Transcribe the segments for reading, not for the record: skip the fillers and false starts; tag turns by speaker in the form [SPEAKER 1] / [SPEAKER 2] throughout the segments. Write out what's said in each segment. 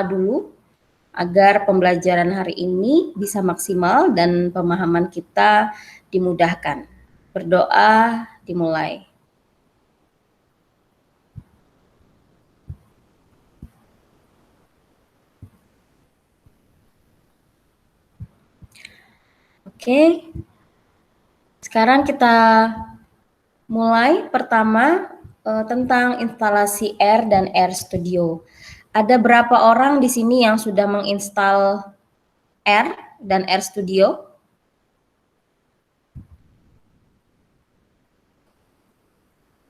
[SPEAKER 1] dulu agar pembelajaran hari ini bisa maksimal dan pemahaman kita dimudahkan. Berdoa dimulai. Oke, sekarang kita mulai pertama tentang instalasi R dan R Studio. Ada berapa orang di sini yang sudah menginstal R dan R Studio?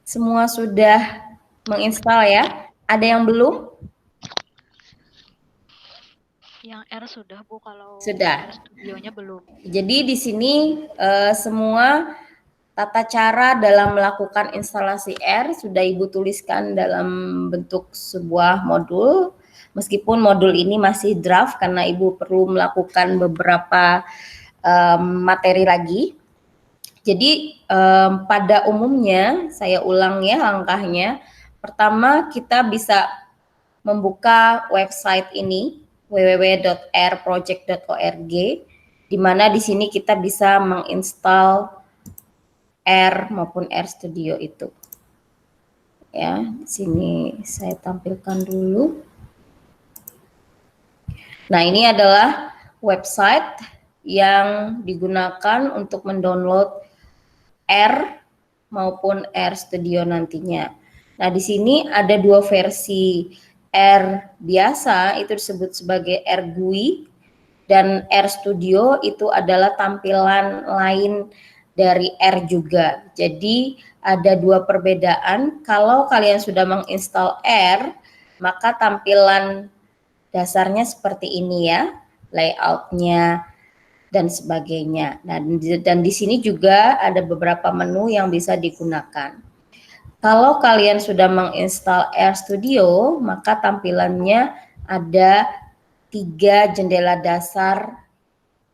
[SPEAKER 1] Semua sudah menginstal ya? Ada yang belum?
[SPEAKER 2] Yang R sudah Bu, kalau
[SPEAKER 1] Sudah.
[SPEAKER 2] R Studionya belum.
[SPEAKER 1] Jadi di sini semua tata cara dalam melakukan instalasi R sudah Ibu tuliskan dalam bentuk sebuah modul. Meskipun modul ini masih draft karena Ibu perlu melakukan beberapa materi lagi. Jadi pada umumnya saya ulang ya langkahnya. Pertama kita bisa membuka website ini www.rproject.org, di mana di sini kita bisa menginstal R maupun R Studio itu. Ya, di sini saya tampilkan dulu. Nah, ini adalah website yang digunakan untuk mendownload R maupun R Studio nantinya. Nah, di sini ada dua versi. R biasa itu disebut sebagai R GUI dan R Studio itu adalah tampilan lain dari R juga. Jadi ada dua perbedaan. Kalau kalian sudah menginstal R, maka tampilan dasarnya seperti ini ya, layoutnya dan sebagainya. Dan di sini juga ada beberapa menu yang bisa digunakan. Kalau kalian sudah menginstal R Studio, maka tampilannya ada 3 jendela dasar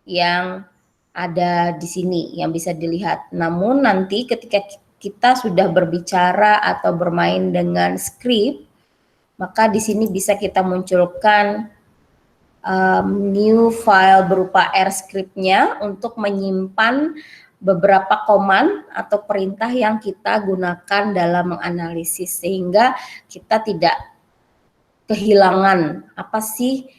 [SPEAKER 1] yang ada di sini yang bisa dilihat. Namun nanti ketika kita sudah berbicara atau bermain dengan script, maka di sini bisa kita munculkan new file berupa R script-nya untuk menyimpan beberapa command atau perintah yang kita gunakan dalam menganalisis, sehingga kita tidak kehilangan apa sih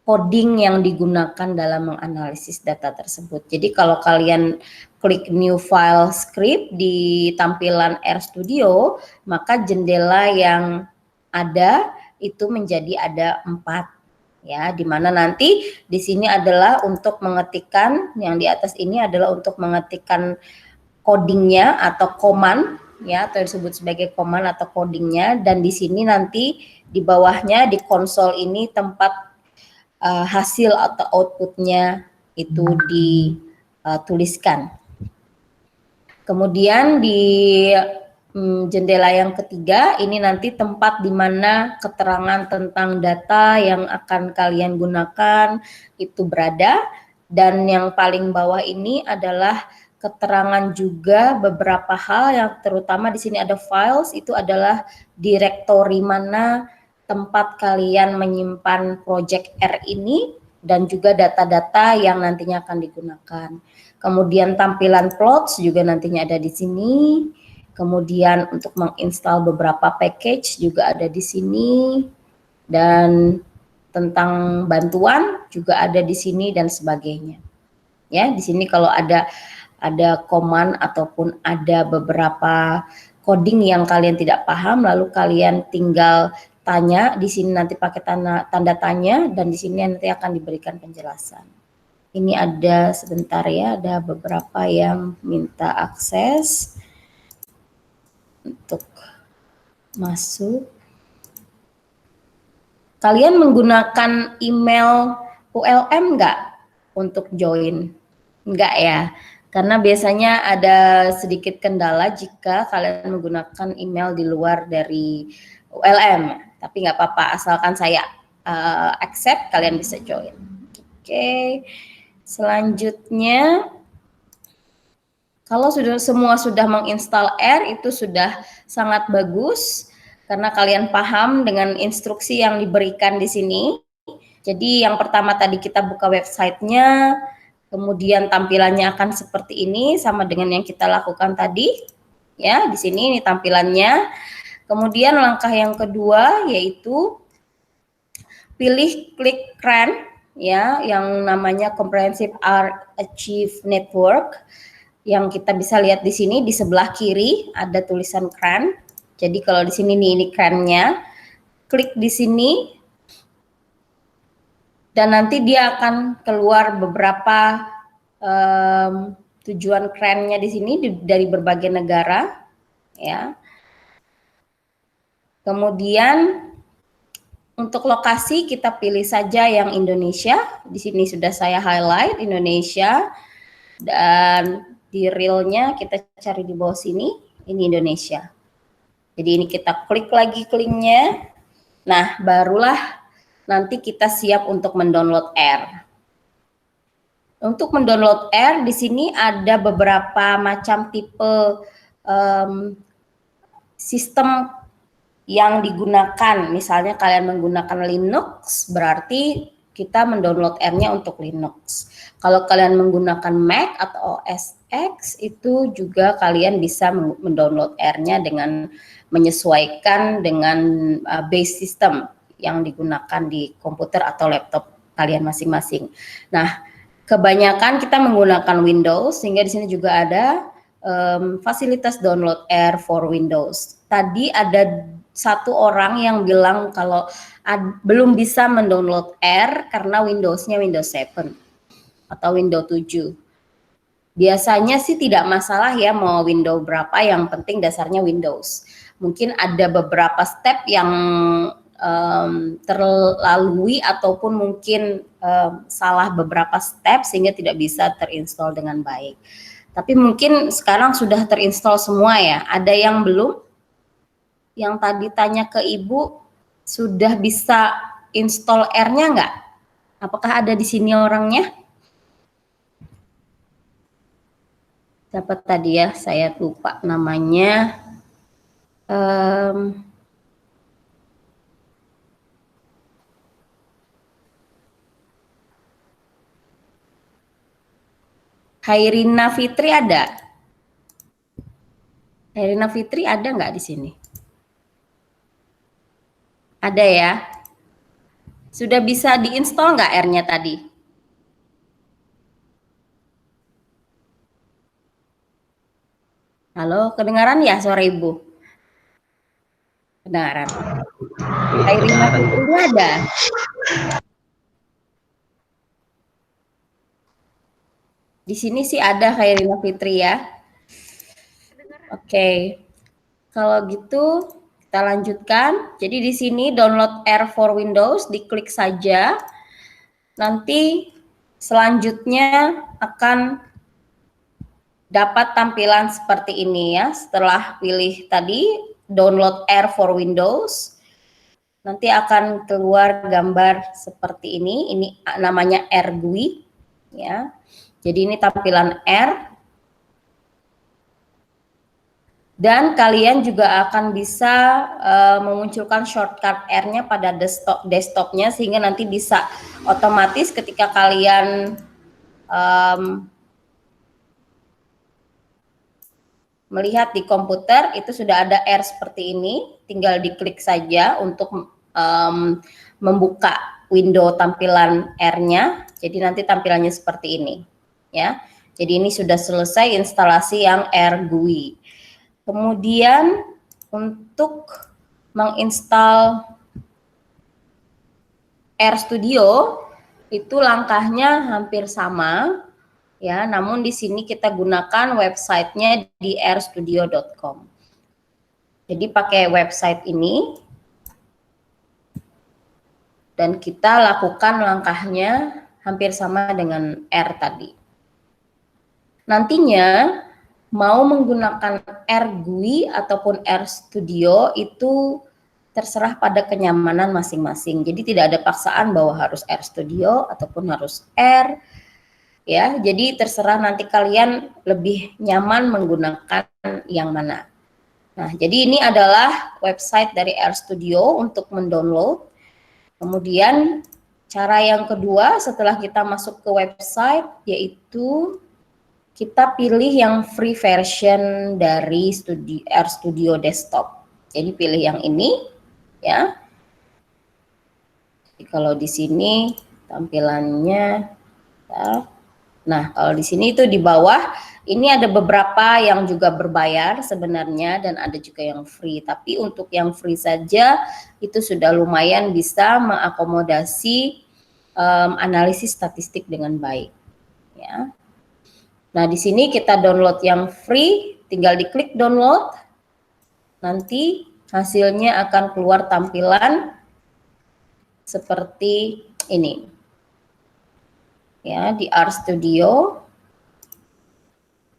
[SPEAKER 1] coding yang digunakan dalam menganalisis data tersebut. Jadi kalau kalian klik new file script di tampilan R Studio, maka jendela yang ada itu menjadi ada 4 ya, di mana nanti di sini adalah untuk mengetikkan, yang di atas ini adalah untuk mengetikkan codingnya atau command ya, atau disebut sebagai command atau codingnya, dan di sini nanti di bawahnya di konsol ini tempat hasil atau outputnya itu dituliskan. Kemudian di jendela yang ketiga ini nanti tempat di mana keterangan tentang data yang akan kalian gunakan itu berada, dan yang paling bawah ini adalah keterangan juga beberapa hal yang terutama di sini ada files, itu adalah direktori mana tempat kalian menyimpan project R ini dan juga data-data yang nantinya akan digunakan. Kemudian tampilan plots juga nantinya ada di sini. Kemudian untuk menginstal beberapa package juga ada di sini, dan tentang bantuan juga ada di sini dan sebagainya. Ya, di sini kalau ada command ataupun ada beberapa coding yang kalian tidak paham, lalu kalian tinggal tanya di sini, nanti pakai tanda tanya, dan di sini nanti akan diberikan penjelasan. Ini ada sebentar ya, ada beberapa yang minta akses untuk masuk. Kalian menggunakan email ULM nggak untuk join? Enggak ya, karena biasanya ada sedikit kendala jika kalian menggunakan email di luar dari ULM. Tapi nggak apa-apa, asalkan saya accept, kalian bisa join. Oke, selanjutnya kalau semua sudah menginstal R, itu sudah sangat bagus karena kalian paham dengan instruksi yang diberikan di sini. Jadi yang pertama tadi kita buka websitenya, kemudian tampilannya akan seperti ini sama dengan yang kita lakukan tadi. Ya, di sini ini tampilannya. Kemudian langkah yang kedua yaitu pilih klik CRAN ya, yang namanya Comprehensive Archive Network. Yang kita bisa lihat di sini di sebelah kiri ada tulisan CRAN. Jadi kalau di sini nih ini CRAN-nya, klik di sini dan nanti dia akan keluar beberapa tujuan CRAN-nya di sini dari berbagai negara ya. Kemudian untuk lokasi kita pilih saja yang Indonesia. Di sini sudah saya highlight Indonesia dan di realnya kita cari di bawah sini, ini Indonesia. Jadi ini kita klik lagi linknya. Nah, barulah nanti kita siap untuk mendownload R. Untuk mendownload R di sini ada beberapa macam tipe sistem yang digunakan. Misalnya kalian menggunakan Linux, berarti kita mendownload R-nya untuk Linux. Kalau kalian menggunakan Mac atau OS X, itu juga kalian bisa mendownload R-nya dengan menyesuaikan dengan base system yang digunakan di komputer atau laptop kalian masing-masing. Nah, kebanyakan kita menggunakan Windows, sehingga di sini juga ada fasilitas download R for Windows. Tadi ada satu orang yang bilang kalau belum bisa mendownload R karena Windows-nya Windows 7 atau Windows 7. Biasanya sih tidak masalah ya mau Windows berapa, yang penting dasarnya Windows. Mungkin ada beberapa step yang terlalui ataupun mungkin salah beberapa step sehingga tidak bisa terinstall dengan baik. Tapi mungkin sekarang sudah terinstall semua ya. Ada yang belum? Yang tadi tanya ke Ibu, sudah bisa install R-nya nggak? Apakah ada di sini orangnya? Siapa tadi ya? Saya lupa namanya. Hairina Fitri ada? Hairina Fitri ada nggak di sini? Ada ya? Sudah bisa diinstal nggak R-nya tadi? Halo, kedengaran ya suara Ibu? Kedengaran. Hairina Fitri ada? Di sini sih ada Hairina Fitri ya. Oke. Kalau gitu kita lanjutkan. Jadi di sini download R for Windows, diklik saja. Nanti selanjutnya akan dapat tampilan seperti ini ya. Setelah pilih tadi download R for Windows, nanti akan keluar gambar seperti ini. Ini namanya R GUI ya. Jadi ini tampilan R. Dan kalian juga akan bisa memunculkan shortcut R-nya pada desktopnya sehingga nanti bisa otomatis ketika kalian melihat di komputer itu sudah ada R seperti ini, tinggal diklik saja untuk membuka window tampilan R-nya. Jadi nanti tampilannya seperti ini, ya. Jadi ini sudah selesai instalasi yang R GUI. Kemudian untuk menginstal RStudio itu langkahnya hampir sama ya, namun di sini kita gunakan websitenya di rstudio.com. Jadi pakai website ini dan kita lakukan langkahnya hampir sama dengan R tadi. Nantinya mau menggunakan R GUI ataupun RStudio itu terserah pada kenyamanan masing-masing. Jadi tidak ada paksaan bahwa harus RStudio ataupun harus R. Ya, jadi terserah nanti kalian lebih nyaman menggunakan yang mana. Nah, jadi ini adalah website dari RStudio untuk mendownload. Kemudian Cara yang kedua setelah kita masuk ke website yaitu kita pilih yang free version dari RStudio Desktop. Jadi pilih yang ini ya. Jadi kalau di sini tampilannya, nah kalau di sini itu di bawah ini ada beberapa yang juga berbayar sebenarnya dan ada juga yang free. Tapi untuk yang free saja itu sudah lumayan bisa mengakomodasi analisis statistik dengan baik. Ya. Nah di sini kita download yang free, tinggal diklik download, nanti hasilnya akan keluar tampilan seperti ini. Ya di RStudio.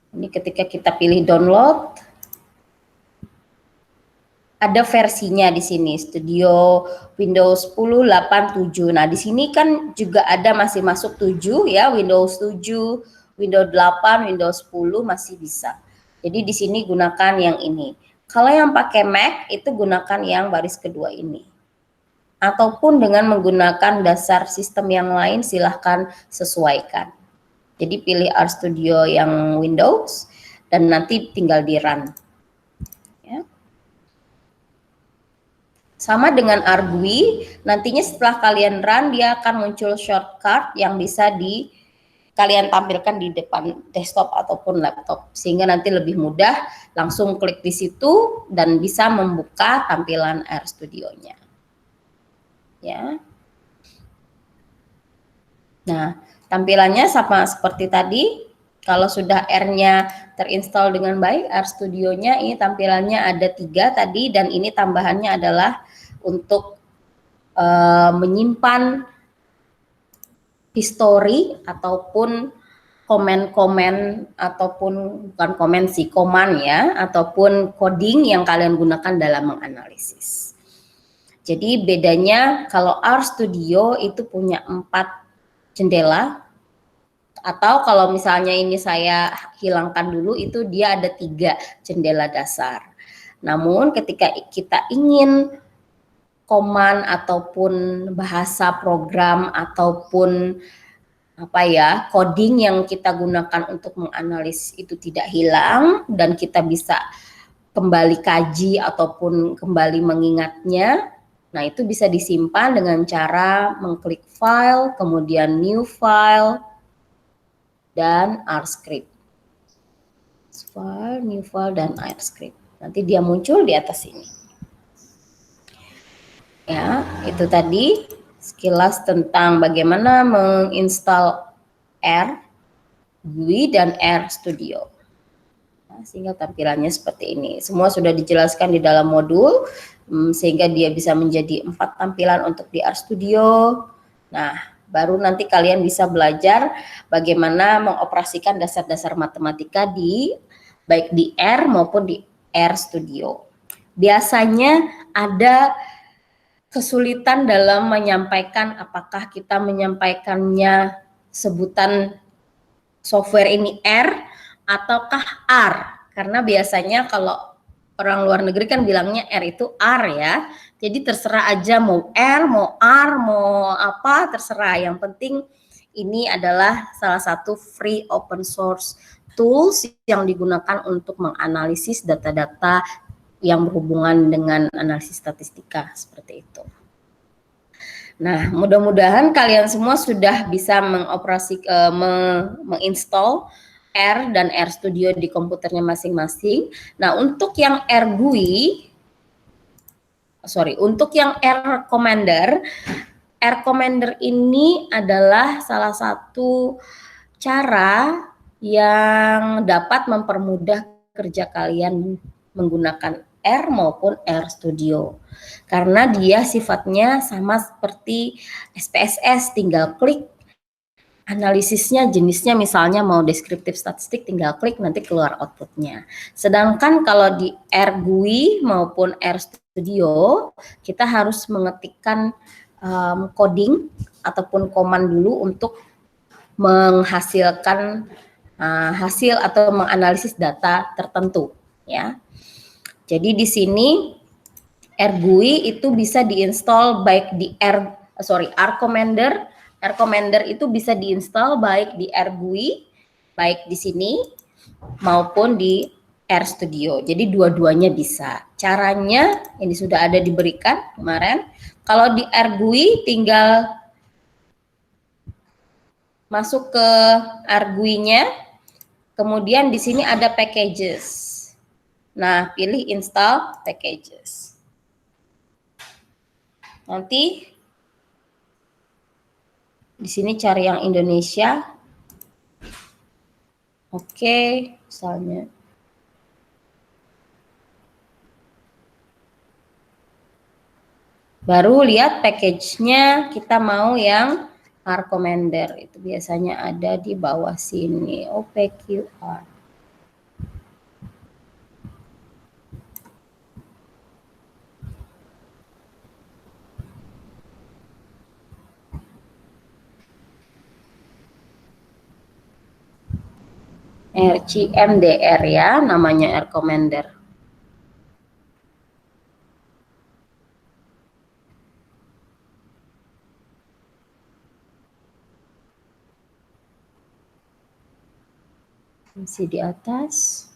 [SPEAKER 1] Ini ketika kita pilih download, ada versinya di sini, Studio Windows 10 8 7. Nah, di sini kan juga ada masih masuk 7 ya, Windows 7, Windows 8, Windows 10 masih bisa. Jadi di sini gunakan yang ini. Kalau yang pakai Mac itu gunakan yang baris kedua ini. Ataupun dengan menggunakan dasar sistem yang lain silahkan sesuaikan. Jadi pilih RStudio yang Windows dan nanti tinggal di run. Ya. Sama dengan Argui, nantinya setelah kalian run dia akan muncul shortcut yang bisa kalian tampilkan di depan desktop ataupun laptop sehingga nanti lebih mudah langsung klik di situ dan bisa membuka tampilan RStudionya. Ya. Nah, tampilannya sama seperti tadi. Kalau sudah R-nya terinstall dengan baik, RStudionya ini tampilannya ada 3 tadi dan ini tambahannya adalah untuk menyimpan history ataupun komen-komen ataupun bukan komen sih, command ya, ataupun coding yang kalian gunakan dalam menganalisis. Jadi bedanya kalau RStudio itu punya 4 jendela, atau kalau misalnya ini saya hilangkan dulu itu dia ada 3 jendela dasar. Namun ketika kita ingin command ataupun bahasa program ataupun apa ya coding yang kita gunakan untuk menganalisis itu tidak hilang dan kita bisa kembali kaji ataupun kembali mengingatnya. Nah, itu bisa disimpan dengan cara mengklik file, kemudian new file, dan RScript. File, new file, dan RScript. Nanti dia muncul di atas ini. Ya, itu tadi sekilas tentang bagaimana menginstal R, GUI, dan RStudio. Sehingga tampilannya seperti ini. Semua sudah dijelaskan di dalam modul sehingga dia bisa menjadi 4 tampilan untuk di RStudio. Nah, baru nanti kalian bisa belajar bagaimana mengoperasikan dasar-dasar matematika baik di R maupun di RStudio. Biasanya ada kesulitan dalam menyampaikan apakah kita menyampaikannya sebutan software ini R ataukah R, karena biasanya kalau orang luar negeri kan bilangnya R itu R ya, jadi terserah aja mau R, mau R, mau apa terserah, yang penting ini adalah salah satu free open source tools yang digunakan untuk menganalisis data-data yang berhubungan dengan analisis statistika seperti itu. Nah, mudah-mudahan kalian semua sudah bisa menginstall R dan RStudio di komputernya masing-masing. Nah, untuk yang untuk yang R Commander ini adalah salah satu cara yang dapat mempermudah kerja kalian menggunakan R maupun RStudio. Karena dia sifatnya sama seperti SPSS, tinggal klik analisisnya jenisnya misalnya mau deskriptif statistik tinggal klik nanti keluar outputnya. Sedangkan kalau di RGUI maupun RStudio kita harus mengetikkan coding ataupun command dulu untuk menghasilkan hasil atau menganalisis data tertentu ya. Jadi di sini RGUI itu bisa diinstal baik di R Commander. R Commander itu bisa diinstal baik di R GUI, baik di sini maupun di R Studio. Jadi dua-duanya bisa. Caranya ini sudah ada diberikan kemarin. Kalau di R GUI tinggal masuk ke R GUI-nya, kemudian di sini ada packages. Nah, pilih install packages. Nanti di sini cari yang Indonesia. Oke, misalnya. Baru lihat package-nya, kita mau yang R Commander. Itu biasanya ada di bawah sini, OPQR. RCMDR ya, namanya R Commander. Masih di atas.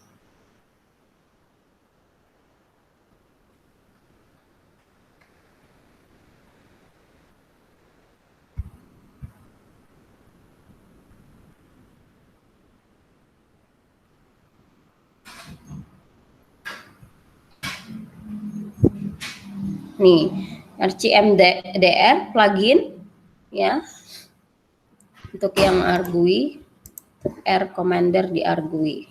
[SPEAKER 1] Nih, RCMDR plugin ya. Untuk yang R GUI, R Commander di R GUI.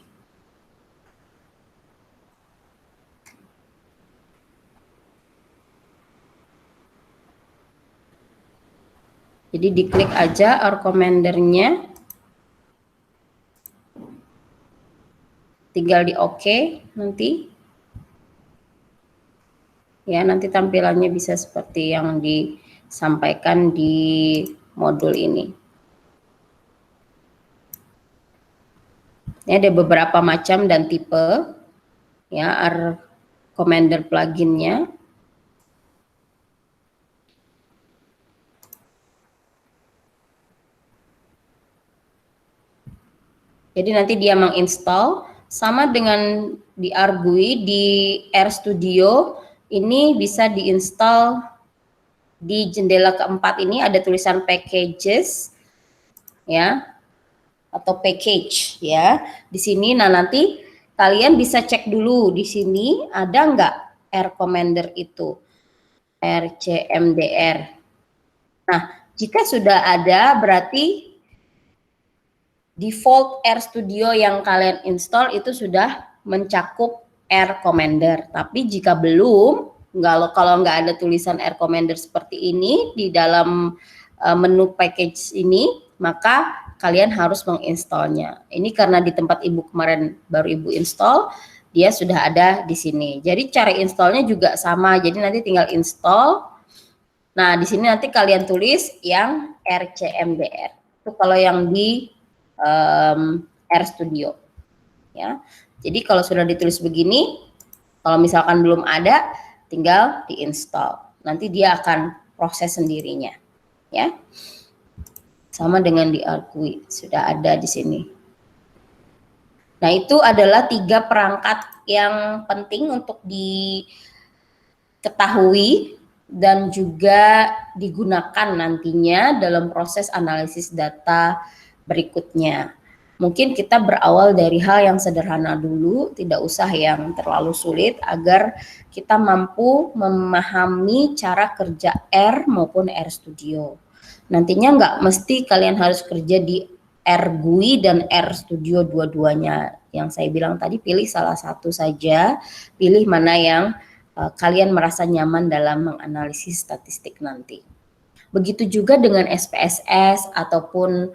[SPEAKER 1] Jadi diklik aja R Commander-nya. Tinggal di OK nanti. Ya, nanti tampilannya bisa seperti yang disampaikan di modul ini. Ini ada beberapa macam dan tipe ya R Commander plugin-nya. Jadi nanti dia menginstall sama dengan di R GUI, di R Studio ini bisa diinstal di jendela keempat ini ada tulisan packages ya atau package ya. Di sini nah nanti kalian bisa cek dulu di sini ada nggak R Commander itu RCMDR. Nah, jika sudah ada berarti default R Studio yang kalian install itu sudah mencakup R Commander. Tapi jika belum, kalau nggak ada tulisan R Commander seperti ini di dalam menu package ini, maka kalian harus menginstalnya. Ini karena di tempat ibu kemarin baru ibu install, dia sudah ada di sini. Jadi cara installnya juga sama. Jadi nanti tinggal install. Nah di sini nanti kalian tulis yang RCMDR. Itu kalau yang di R Studio. Ya. Jadi kalau sudah ditulis begini, kalau misalkan belum ada, tinggal diinstal. Nanti dia akan proses sendirinya, ya. Sama dengan di R GUI sudah ada di sini. Nah itu adalah 3 perangkat yang penting untuk diketahui dan juga digunakan nantinya dalam proses analisis data berikutnya. Mungkin kita berawal dari hal yang sederhana dulu, tidak usah yang terlalu sulit agar kita mampu memahami cara kerja R maupun R Studio. Nantinya nggak mesti kalian harus kerja di R GUI dan R Studio dua-duanya. Yang saya bilang tadi pilih salah satu saja, pilih mana yang kalian merasa nyaman dalam menganalisis statistik nanti. Begitu juga dengan SPSS ataupun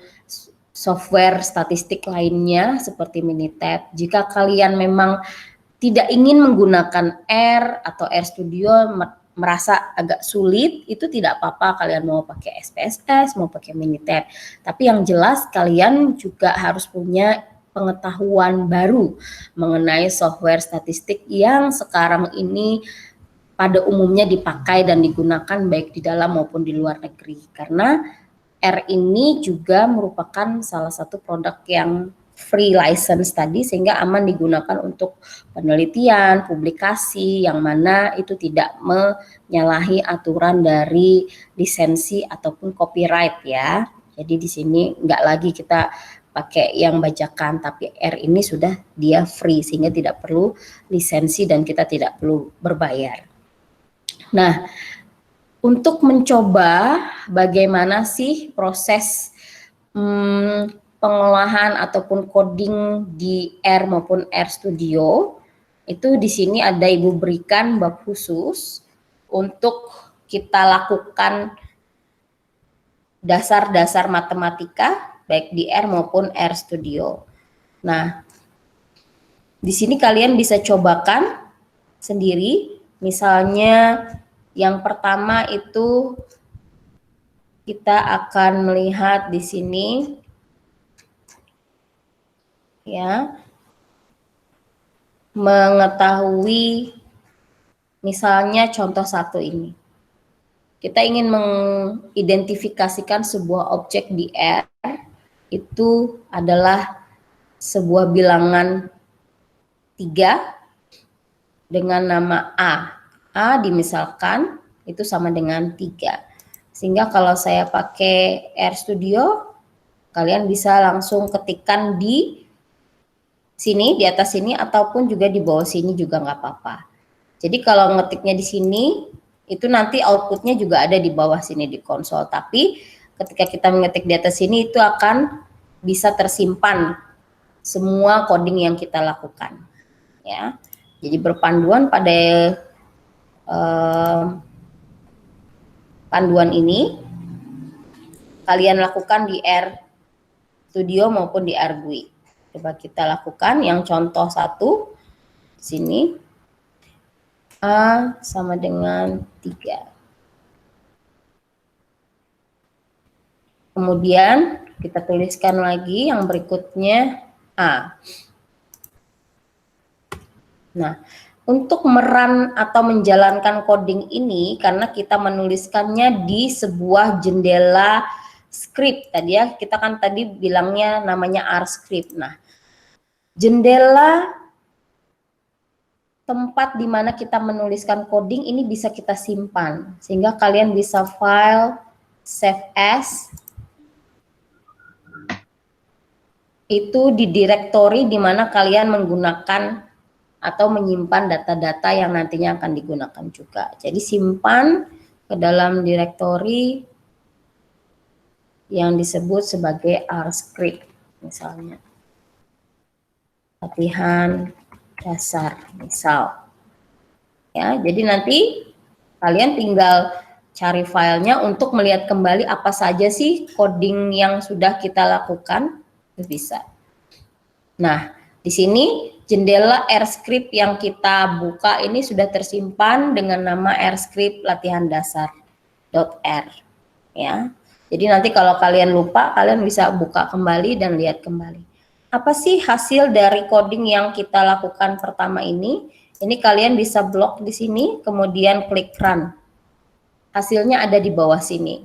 [SPEAKER 1] software statistik lainnya seperti Minitab. Jika kalian memang tidak ingin menggunakan R atau R Studio merasa agak sulit, itu tidak apa-apa kalian mau pakai SPSS, mau pakai Minitab. Tapi yang jelas kalian juga harus punya pengetahuan baru mengenai software statistik yang sekarang ini pada umumnya dipakai dan digunakan baik di dalam maupun di luar negeri. Karena R ini juga merupakan salah satu produk yang free license tadi, sehingga aman digunakan untuk penelitian, publikasi yang mana itu tidak menyalahi aturan dari lisensi ataupun copyright ya. Jadi di sini nggak lagi kita pakai yang bajakan, tapi R ini sudah dia free sehingga tidak perlu lisensi dan kita tidak perlu berbayar. Nah, untuk mencoba bagaimana sih proses pengolahan ataupun coding di R maupun R Studio, itu di sini ada Ibu berikan bab khusus untuk kita lakukan dasar-dasar matematika baik di R maupun R Studio. Nah, di sini kalian bisa cobakan sendiri, misalnya yang pertama itu kita akan melihat di sini ya, mengetahui misalnya contoh satu ini. Kita ingin mengidentifikasikan sebuah objek di R, itu adalah sebuah bilangan 3 dengan nama A. A dimisalkan itu sama dengan 3. Sehingga kalau saya pakai R Studio, kalian bisa langsung ketikkan di sini, di atas sini, ataupun juga di bawah sini juga nggak apa-apa. Jadi kalau ngetiknya di sini, itu nanti outputnya juga ada di bawah sini di konsol. Tapi ketika kita mengetik di atas sini, itu akan bisa tersimpan semua coding yang kita lakukan. Ya, jadi berpanduan pada panduan ini, kalian lakukan di R Studio maupun di R GUI. Coba kita lakukan yang contoh satu, sini, A sama dengan 3. Kemudian kita tuliskan lagi yang berikutnya A. Nah, untuk meran atau menjalankan coding ini, karena kita menuliskannya di sebuah jendela script tadi ya, kita kan tadi bilangnya namanya R script. Nah, jendela tempat di mana kita menuliskan coding ini bisa kita simpan, sehingga kalian bisa file, save as, itu di direktori di mana kalian menggunakan atau menyimpan data-data yang nantinya akan digunakan juga. Jadi simpan ke dalam direktori yang disebut sebagai R script, misalnya latihan dasar misal. Ya, jadi nanti kalian tinggal cari filenya untuk melihat kembali apa saja sih coding yang sudah kita lakukan, itu bisa. Nah, di sini jendela R script yang kita buka ini sudah tersimpan dengan nama R script latihan dasar.r ya. Jadi nanti kalau kalian lupa, kalian bisa buka kembali dan lihat kembali. Apa sih hasil dari coding yang kita lakukan pertama ini? Ini kalian bisa blok di sini, kemudian klik run. Hasilnya ada di bawah sini.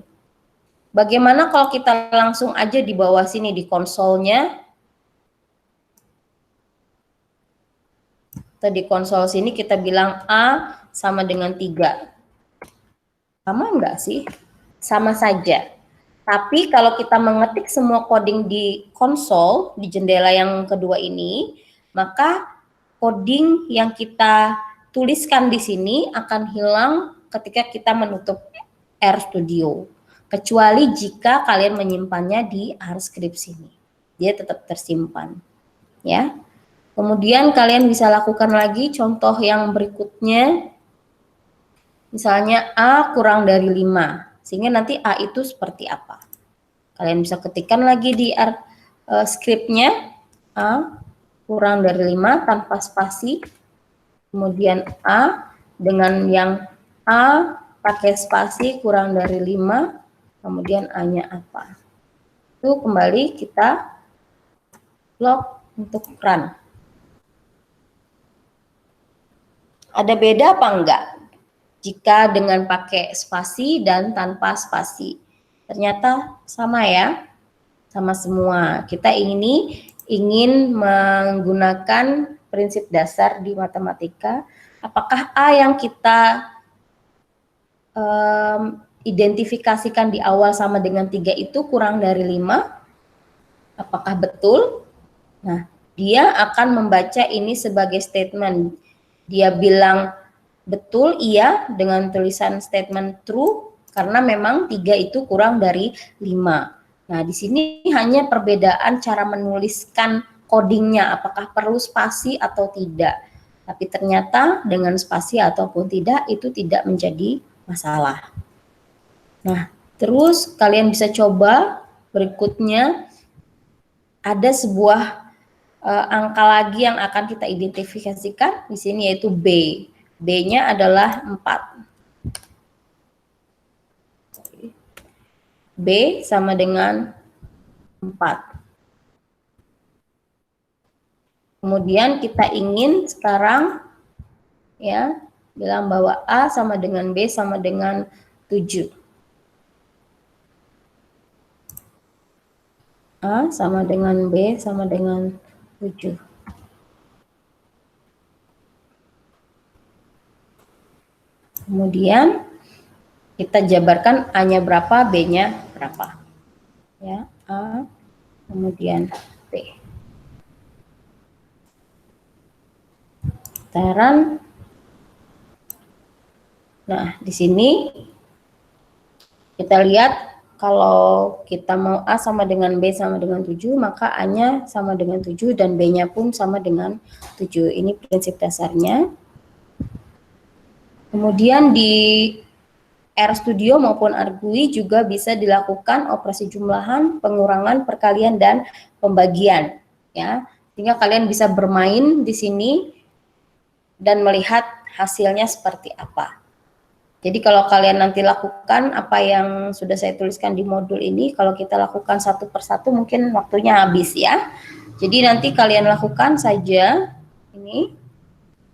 [SPEAKER 1] Bagaimana kalau kita langsung aja di bawah sini di konsolnya? Di konsol sini kita bilang A sama dengan 3. Sama enggak sih? Sama saja. Tapi kalau kita mengetik semua coding di konsol, di jendela yang kedua ini, maka coding yang kita tuliskan di sini akan hilang ketika kita menutup R Studio. Kecuali jika kalian menyimpannya di R script sini. Dia tetap tersimpan. Ya. Kemudian kalian bisa lakukan lagi contoh yang berikutnya. Misalnya A kurang dari 5. Sehingga nanti A itu seperti apa. Kalian bisa ketikkan lagi di scriptnya A kurang dari 5 tanpa spasi. Kemudian A dengan yang A pakai spasi kurang dari 5. Kemudian A-nya apa. Itu kembali kita lock untuk run. Ada beda apa enggak? jika dengan pakai spasi dan tanpa spasi. Ternyata sama ya, sama semua. Kita ingin menggunakan prinsip dasar di matematika. Apakah A yang kita identifikasikan di awal sama dengan 3 itu kurang dari 5? Apakah betul? Nah, dia akan membaca ini sebagai statement. Dia bilang betul, iya, dengan tulisan statement true, karena memang 3 itu kurang dari 5. Nah, di sini hanya perbedaan cara menuliskan codingnya, apakah perlu spasi atau tidak. Tapi ternyata dengan spasi ataupun tidak, itu tidak menjadi masalah. Nah, terus kalian bisa coba berikutnya, ada sebuah angka lagi yang akan kita identifikasikan di sini, yaitu B. B-nya adalah 4. B sama dengan 4. Kemudian kita ingin sekarang ya bilang bahwa A sama dengan B sama dengan 7. A sama dengan B sama dengan 7. Kemudian kita jabarkan A-nya berapa, B-nya berapa. Ya, A kemudian B. Sekarang, nah di sini kita lihat kalau kita mau A sama dengan B sama dengan 7, maka A-nya sama dengan 7 dan B-nya pun sama dengan 7. Ini prinsip dasarnya. Kemudian di RStudio maupun Argui juga bisa dilakukan operasi jumlahan, pengurangan, perkalian, dan pembagian. Ya, sehingga kalian bisa bermain di sini dan melihat hasilnya seperti apa. Jadi kalau kalian nanti lakukan apa yang sudah saya tuliskan di modul ini, kalau kita lakukan satu persatu mungkin waktunya habis ya. Jadi nanti kalian lakukan saja ini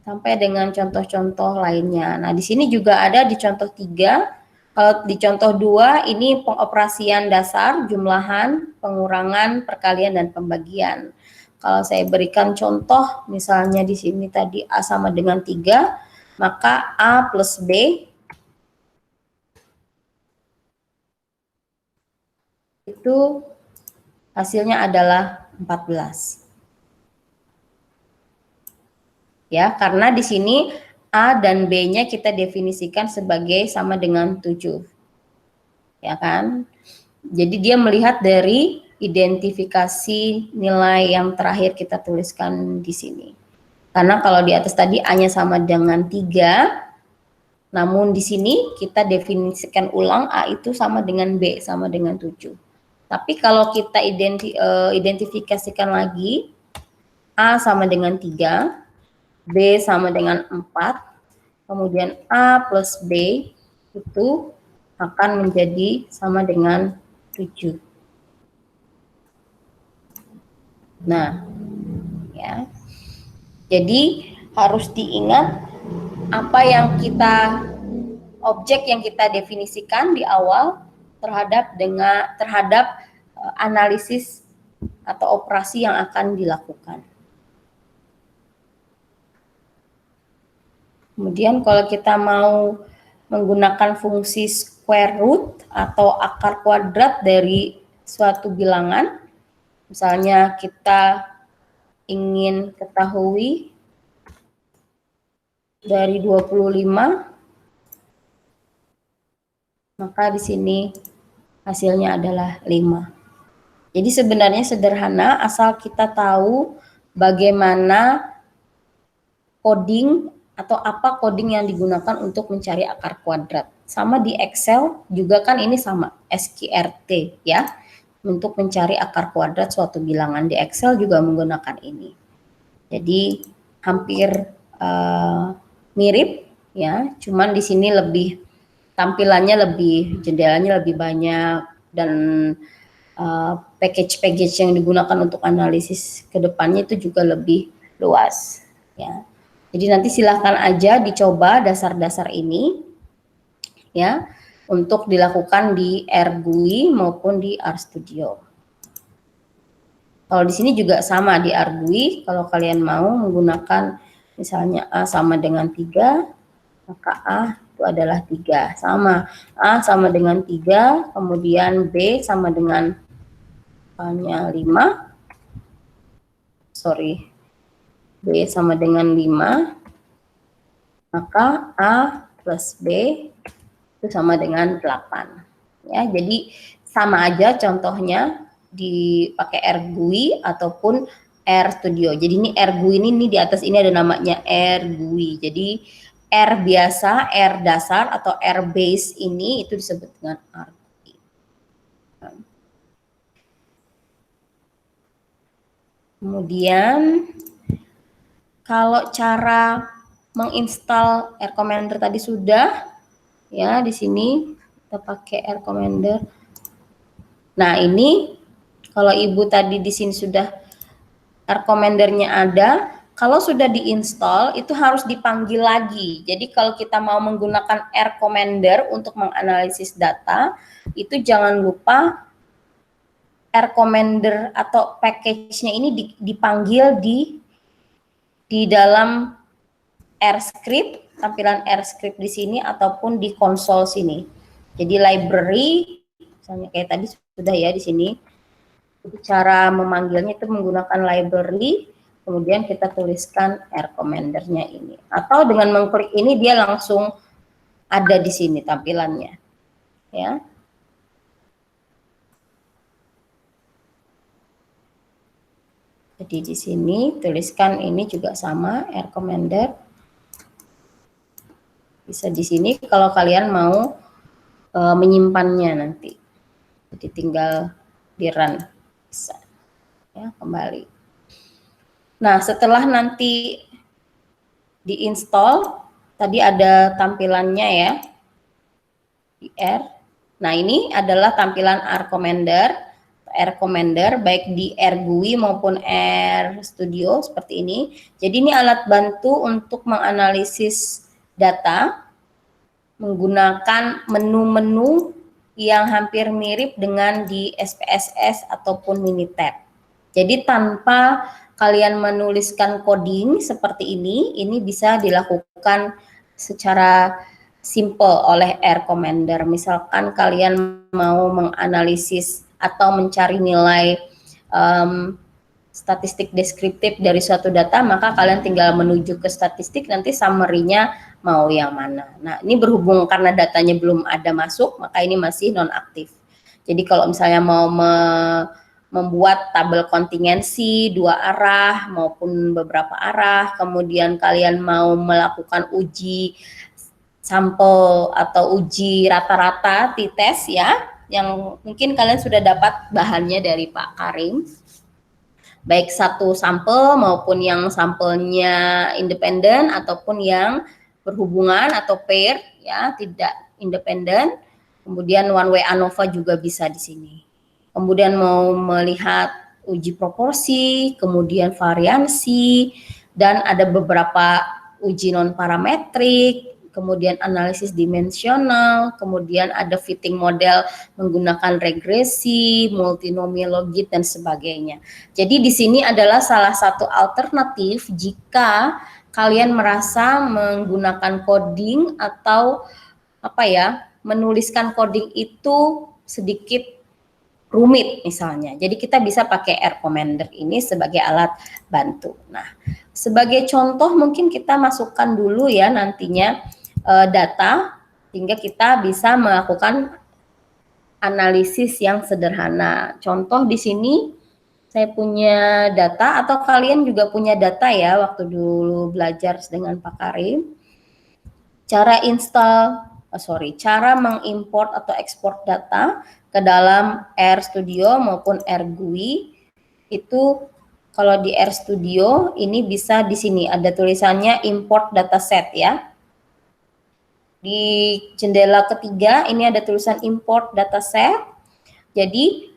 [SPEAKER 1] sampai dengan contoh-contoh lainnya. Nah, di sini juga ada di contoh 3. Kalau di contoh 2 ini pengoperasian dasar, jumlahan, pengurangan, perkalian, dan pembagian. Kalau saya berikan contoh, misalnya di sini tadi A sama dengan 3, maka A plus B itu hasilnya adalah 14. Ya, karena di sini A dan B-nya kita definisikan sebagai sama dengan 7. Ya kan? Jadi dia melihat dari identifikasi nilai yang terakhir kita tuliskan di sini. Karena kalau di atas tadi A-nya sama dengan 3, namun di sini kita definisikan ulang A itu sama dengan B, sama dengan 7. Tapi kalau kita identifikasikan lagi, A sama dengan 3, B sama dengan 4, kemudian A plus B itu akan menjadi sama dengan 7. Nah, ya. Jadi harus diingat apa yang objek yang kita definisikan di awal terhadap analisis atau operasi yang akan dilakukan. Kemudian kalau kita mau menggunakan fungsi square root atau akar kuadrat dari suatu bilangan, misalnya kita ingin ketahui dari 25, maka di sini hasilnya adalah 5. Jadi sebenarnya sederhana, asal kita tahu bagaimana coding atau apa coding yang digunakan untuk mencari akar kuadrat. Sama di Excel juga kan ini sama, SQRT ya. Untuk mencari akar kuadrat suatu bilangan di Excel juga menggunakan ini. Jadi hampir mirip ya, cuman di sini lebih tampilannya lebih, jendelanya lebih banyak, dan package yang digunakan untuk analisis ke depannya itu juga lebih luas ya. Jadi nanti silahkan aja dicoba dasar-dasar ini ya, untuk dilakukan di ArcGUI maupun di RStudio. Kalau di sini juga sama di ArcGUI, kalau kalian mau menggunakan misalnya A sama dengan 3, maka A itu adalah 3. Sama, A sama dengan 3, kemudian B sama dengan hanya 5. Sorry. B sama dengan 5, maka A plus B itu sama dengan 8. Ya, jadi sama aja contohnya dipakai ArcGUI ataupun RStudio. Jadi ini ArcGUI ini di atas ini ada namanya ArcGUI. Jadi R biasa, R dasar atau R base ini itu disebut dengan ArcGUI. Kemudian kalau cara menginstal R Commander tadi sudah, ya di sini kita pakai R Commander. Nah ini kalau ibu tadi di sini sudah R Commander-nya ada, kalau sudah diinstal itu harus dipanggil lagi. Jadi kalau kita mau menggunakan R Commander untuk menganalisis data, itu jangan lupa R Commander atau package-nya ini dipanggil di dalam RScript, tampilan RScript di sini ataupun di konsol sini. Jadi library, misalnya kayak tadi sudah ya di sini. Jadi cara memanggilnya itu menggunakan library, kemudian kita tuliskan R Commander-nya ini. Atau dengan mengklik ini dia langsung ada di sini tampilannya. Ya. Jadi di sini tuliskan ini juga sama R Commander. Bisa di sini kalau kalian mau menyimpannya nanti. Jadi tinggal di run bisa. Ya, kembali. Nah, setelah nanti diinstal, tadi ada tampilannya ya. Di R. Nah, ini adalah tampilan R Commander baik di ArcGUI maupun RStudio seperti ini. Jadi ini alat bantu untuk menganalisis data menggunakan menu-menu yang hampir mirip dengan di SPSS ataupun Minitab. Jadi tanpa kalian menuliskan coding seperti ini bisa dilakukan secara simple oleh R Commander. Misalkan kalian mau menganalisis atau mencari nilai statistik deskriptif dari suatu data, maka kalian tinggal menuju ke statistik, nanti summary-nya mau yang mana. Nah, ini berhubung karena datanya belum ada masuk, maka ini masih nonaktif. Jadi kalau misalnya mau membuat tabel kontingensi 2 arah maupun beberapa arah, kemudian kalian mau melakukan uji sampel atau uji rata-rata t-test ya, yang mungkin kalian sudah dapat bahannya dari Pak Karim, baik satu sampel maupun yang sampelnya independen ataupun yang berhubungan atau pair ya, tidak independen. Kemudian one way ANOVA juga bisa di sini. Kemudian mau melihat uji proporsi, kemudian variansi, dan ada beberapa uji non parametrik, kemudian analisis dimensional, kemudian ada fitting model menggunakan regresi, multinomial logit, dan sebagainya. Jadi di sini adalah salah satu alternatif jika kalian merasa menggunakan coding atau menuliskan coding itu sedikit rumit misalnya. Jadi kita bisa pakai R Commander ini sebagai alat bantu. Nah, sebagai contoh mungkin kita masukkan dulu ya nantinya data sehingga kita bisa melakukan analisis yang sederhana. Contoh di sini saya punya data atau kalian juga punya data ya waktu dulu belajar dengan Pak Karim. Cara mengimport atau ekspor data ke dalam RStudio maupun ArcGUI itu kalau di RStudio ini bisa di sini ada tulisannya import dataset ya. Di jendela ketiga ini ada tulisan import dataset. Jadi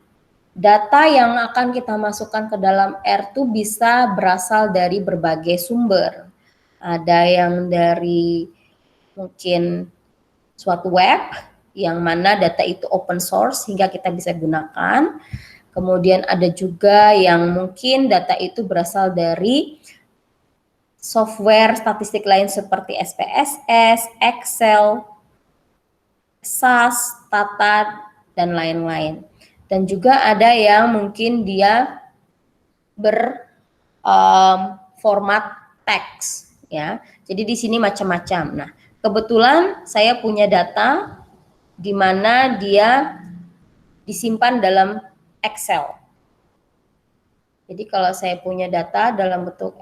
[SPEAKER 1] data yang akan kita masukkan ke dalam R itu bisa berasal dari berbagai sumber. Ada yang dari mungkin suatu web yang mana data itu open source sehingga kita bisa gunakan. Kemudian ada juga yang mungkin data itu berasal dari software statistik lain seperti SPSS, Excel, SAS, Tata, dan lain-lain. Dan juga ada yang mungkin dia berformat teks, ya. Jadi di sini macam-macam. Nah, kebetulan saya punya data di mana dia disimpan dalam Excel. Jadi kalau saya punya data dalam bentuk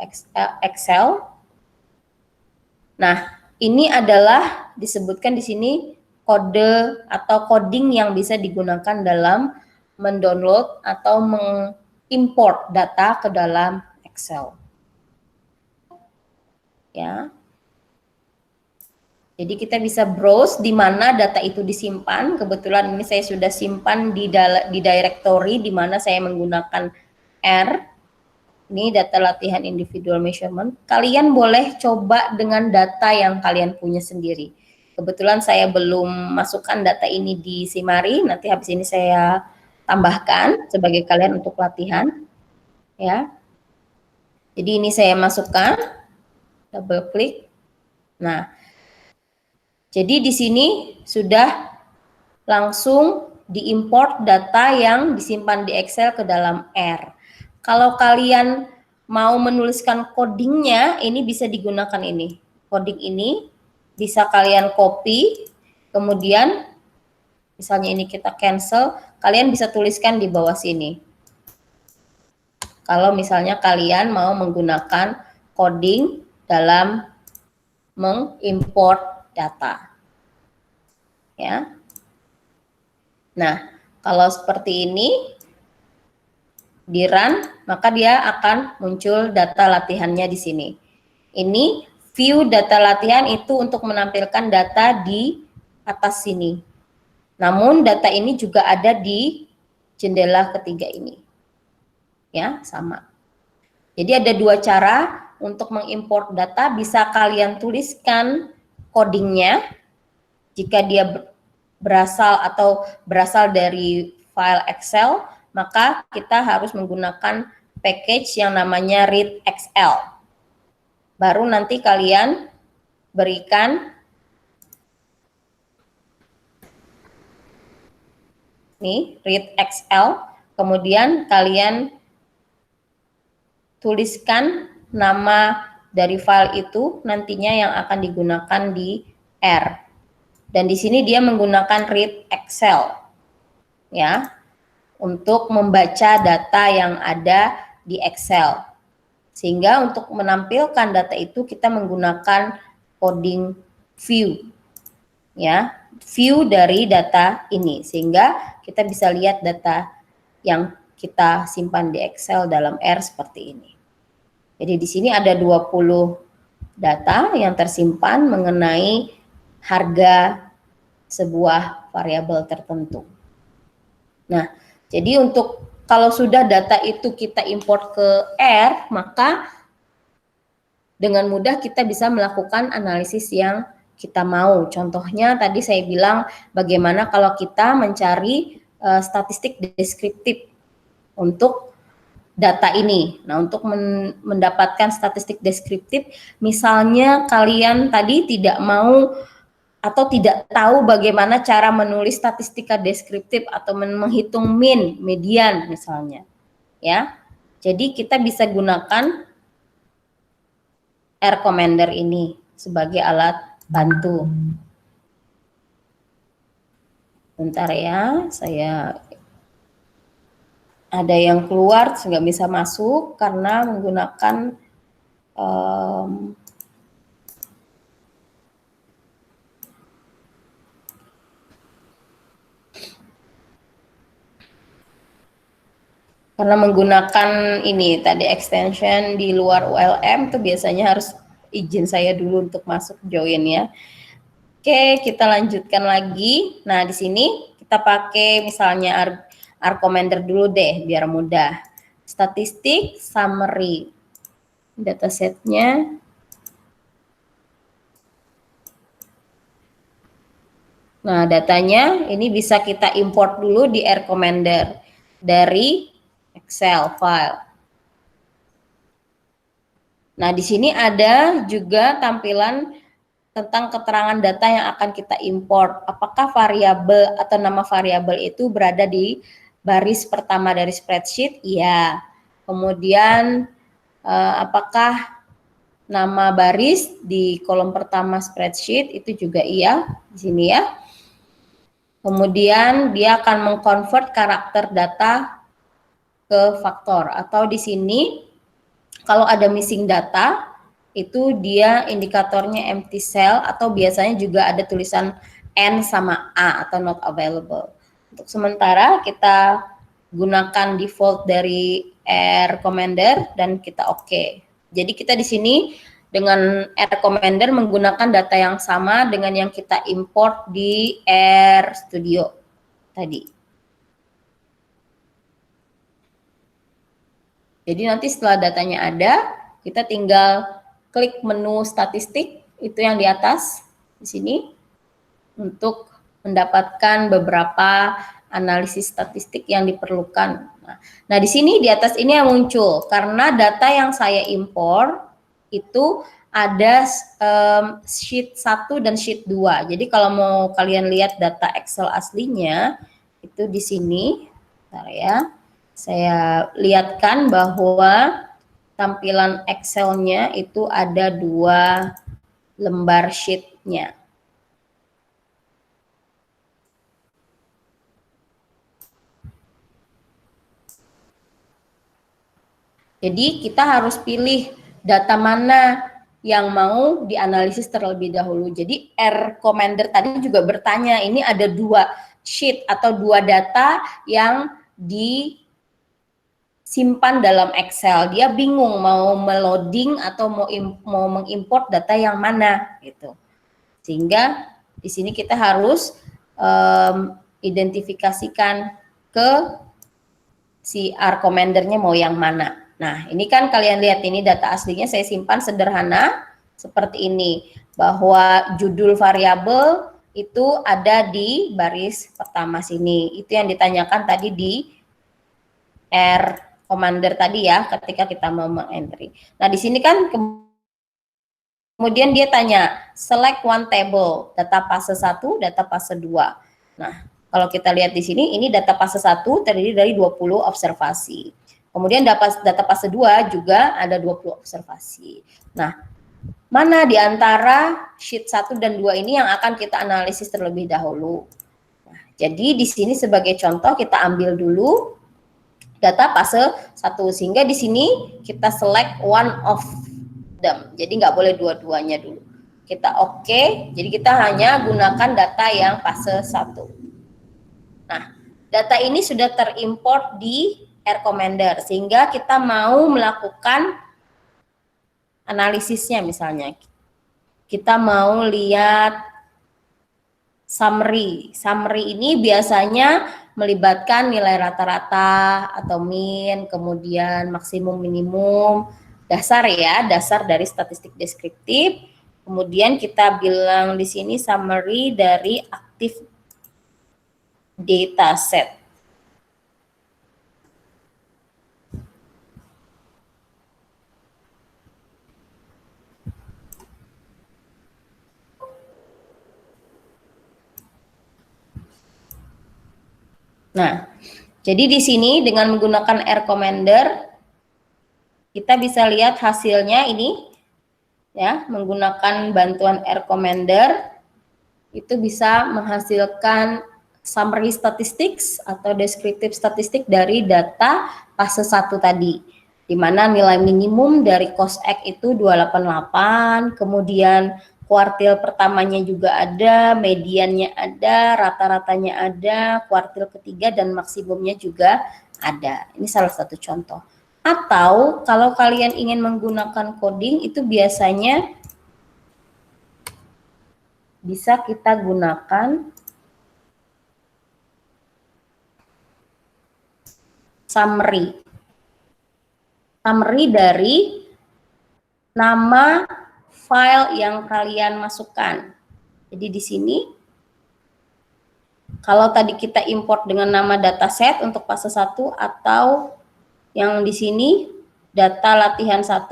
[SPEAKER 1] Excel, nah ini adalah disebutkan di sini kode atau coding yang bisa digunakan dalam mendownload atau mengimport data ke dalam Excel. Ya. Jadi kita bisa browse di mana data itu disimpan. Kebetulan ini saya sudah simpan di directory di mana saya menggunakan R. Ini data latihan individual measurement. Kalian boleh coba dengan data yang kalian punya sendiri. Kebetulan saya belum masukkan data ini di Simari. Nanti habis ini saya tambahkan sebagai kalian untuk latihan. Ya. Jadi ini saya masukkan. Double klik. Nah, jadi di sini sudah langsung diimport data yang disimpan di Excel ke dalam R. Kalau kalian mau menuliskan codingnya, ini bisa digunakan ini. Coding ini bisa kalian copy, kemudian misalnya ini kita cancel, kalian bisa tuliskan di bawah sini. Kalau misalnya kalian mau menggunakan coding dalam mengimport data. Ya. Nah, kalau seperti ini di run, maka dia akan muncul data latihannya di sini. Ini view data latihan itu untuk menampilkan data di atas sini. Namun data ini juga ada di jendela ketiga ini. Ya, sama. Jadi ada dua cara untuk mengimport data, bisa kalian tuliskan codingnya jika dia berasal dari file Excel, maka kita harus menggunakan package yang namanya read XL. Baru nanti kalian berikan nih read XL, kemudian kalian tuliskan nama dari file itu nantinya yang akan digunakan di R. Dan di sini dia menggunakan read Excel, ya, untuk membaca data yang ada di Excel. Sehingga untuk menampilkan data itu kita menggunakan coding view, ya, view dari data ini, sehingga kita bisa lihat data yang kita simpan di Excel dalam R seperti ini. Jadi di sini ada 20 data yang tersimpan mengenai harga sebuah variabel tertentu. Nah, jadi untuk kalau sudah data itu kita import ke R, maka dengan mudah kita bisa melakukan analisis yang kita mau. Contohnya tadi saya bilang bagaimana kalau kita mencari statistik deskriptif untuk data ini. Nah, untuk mendapatkan statistik deskriptif, misalnya kalian tadi tidak mau atau tidak tahu bagaimana cara menulis statistika deskriptif atau menghitung mean, median misalnya. Ya. Jadi kita bisa gunakan R Commander ini sebagai alat bantu. Bentar ya, saya ada yang keluar nggak bisa masuk karena menggunakan ini tadi extension di luar ULM tuh biasanya harus izin saya dulu untuk masuk join ya. Oke, kita lanjutkan lagi. Nah, di sini kita pakai misalnya R Commander dulu deh biar mudah. Statistik summary. Datasetnya. Nah, datanya ini bisa kita import dulu di R Commander dari Excel file. Nah, di sini ada juga tampilan tentang keterangan data yang akan kita import. Apakah variabel atau nama variabel itu berada di baris pertama dari spreadsheet? Iya. Kemudian apakah nama baris di kolom pertama spreadsheet? Itu juga iya di sini ya. Kemudian dia akan mengkonvert karakter data ke faktor, atau di sini kalau ada missing data itu dia indikatornya empty cell, atau biasanya juga ada tulisan N sama A atau not available. Untuk sementara kita gunakan default dari R Commander dan kita oke. Jadi kita di sini dengan R Commander menggunakan data yang sama dengan yang kita import di R Studio tadi. Jadi nanti setelah datanya ada, kita tinggal klik menu statistik, itu yang di atas di sini, untuk mendapatkan beberapa analisis statistik yang diperlukan. Nah, di sini di atas ini yang muncul karena data yang saya impor itu ada sheet 1 dan sheet 2. Jadi kalau mau kalian lihat data Excel aslinya itu di sini. Bentar ya. Saya lihatkan bahwa tampilan Excel-nya itu ada 2 lembar sheet-nya. Jadi kita harus pilih data mana yang mau dianalisis terlebih dahulu. Jadi R Commander tadi juga bertanya, ini ada 2 sheet atau 2 data yang disimpan dalam Excel. Dia bingung mau meloading atau mau mengimport data yang mana gitu. Sehingga di sini kita harus identifikasikan ke si R Commander-nya mau yang mana. Nah, ini kan kalian lihat, ini data aslinya saya simpan sederhana seperti ini, bahwa judul variabel itu ada di baris pertama sini. Itu yang ditanyakan tadi di R Commander tadi ya, ketika kita mau meng-entry. Nah, di sini kan kemudian dia tanya, select one table, data fase 1, data fase 2. Nah, kalau kita lihat di sini, ini data fase 1 terdiri dari 20 observasi. Kemudian data fase 2 juga ada 20 observasi. Nah, mana di antara sheet 1 dan 2 ini yang akan kita analisis terlebih dahulu? Nah, jadi di sini sebagai contoh kita ambil dulu data fase 1, sehingga di sini kita select one of them. Jadi nggak boleh dua-duanya dulu. Kita oke, jadi kita hanya gunakan data yang fase 1. Nah, data ini sudah terimport di R Commander, sehingga kita mau melakukan analisisnya. Misalnya kita mau lihat summary. Summary ini biasanya melibatkan nilai rata-rata atau min, kemudian maksimum minimum, dasar ya, dasar dari statistik deskriptif. Kemudian kita bilang di sini summary dari active data set. Nah, jadi di sini dengan menggunakan R Commander kita bisa lihat hasilnya ini ya, menggunakan bantuan R Commander itu bisa menghasilkan summary statistics atau descriptive statistik dari data fase 1 tadi, di mana nilai minimum dari COSEC itu 288, kemudian kuartil pertamanya juga ada, mediannya ada, rata-ratanya ada, kuartil ketiga dan maksimumnya juga ada. Ini salah satu contoh. Atau kalau kalian ingin menggunakan coding, itu biasanya bisa kita gunakan summary. Summary dari nama file yang kalian masukkan. Jadi di sini Kalau tadi kita import dengan nama dataset untuk fase 1 atau yang di sini data latihan 1.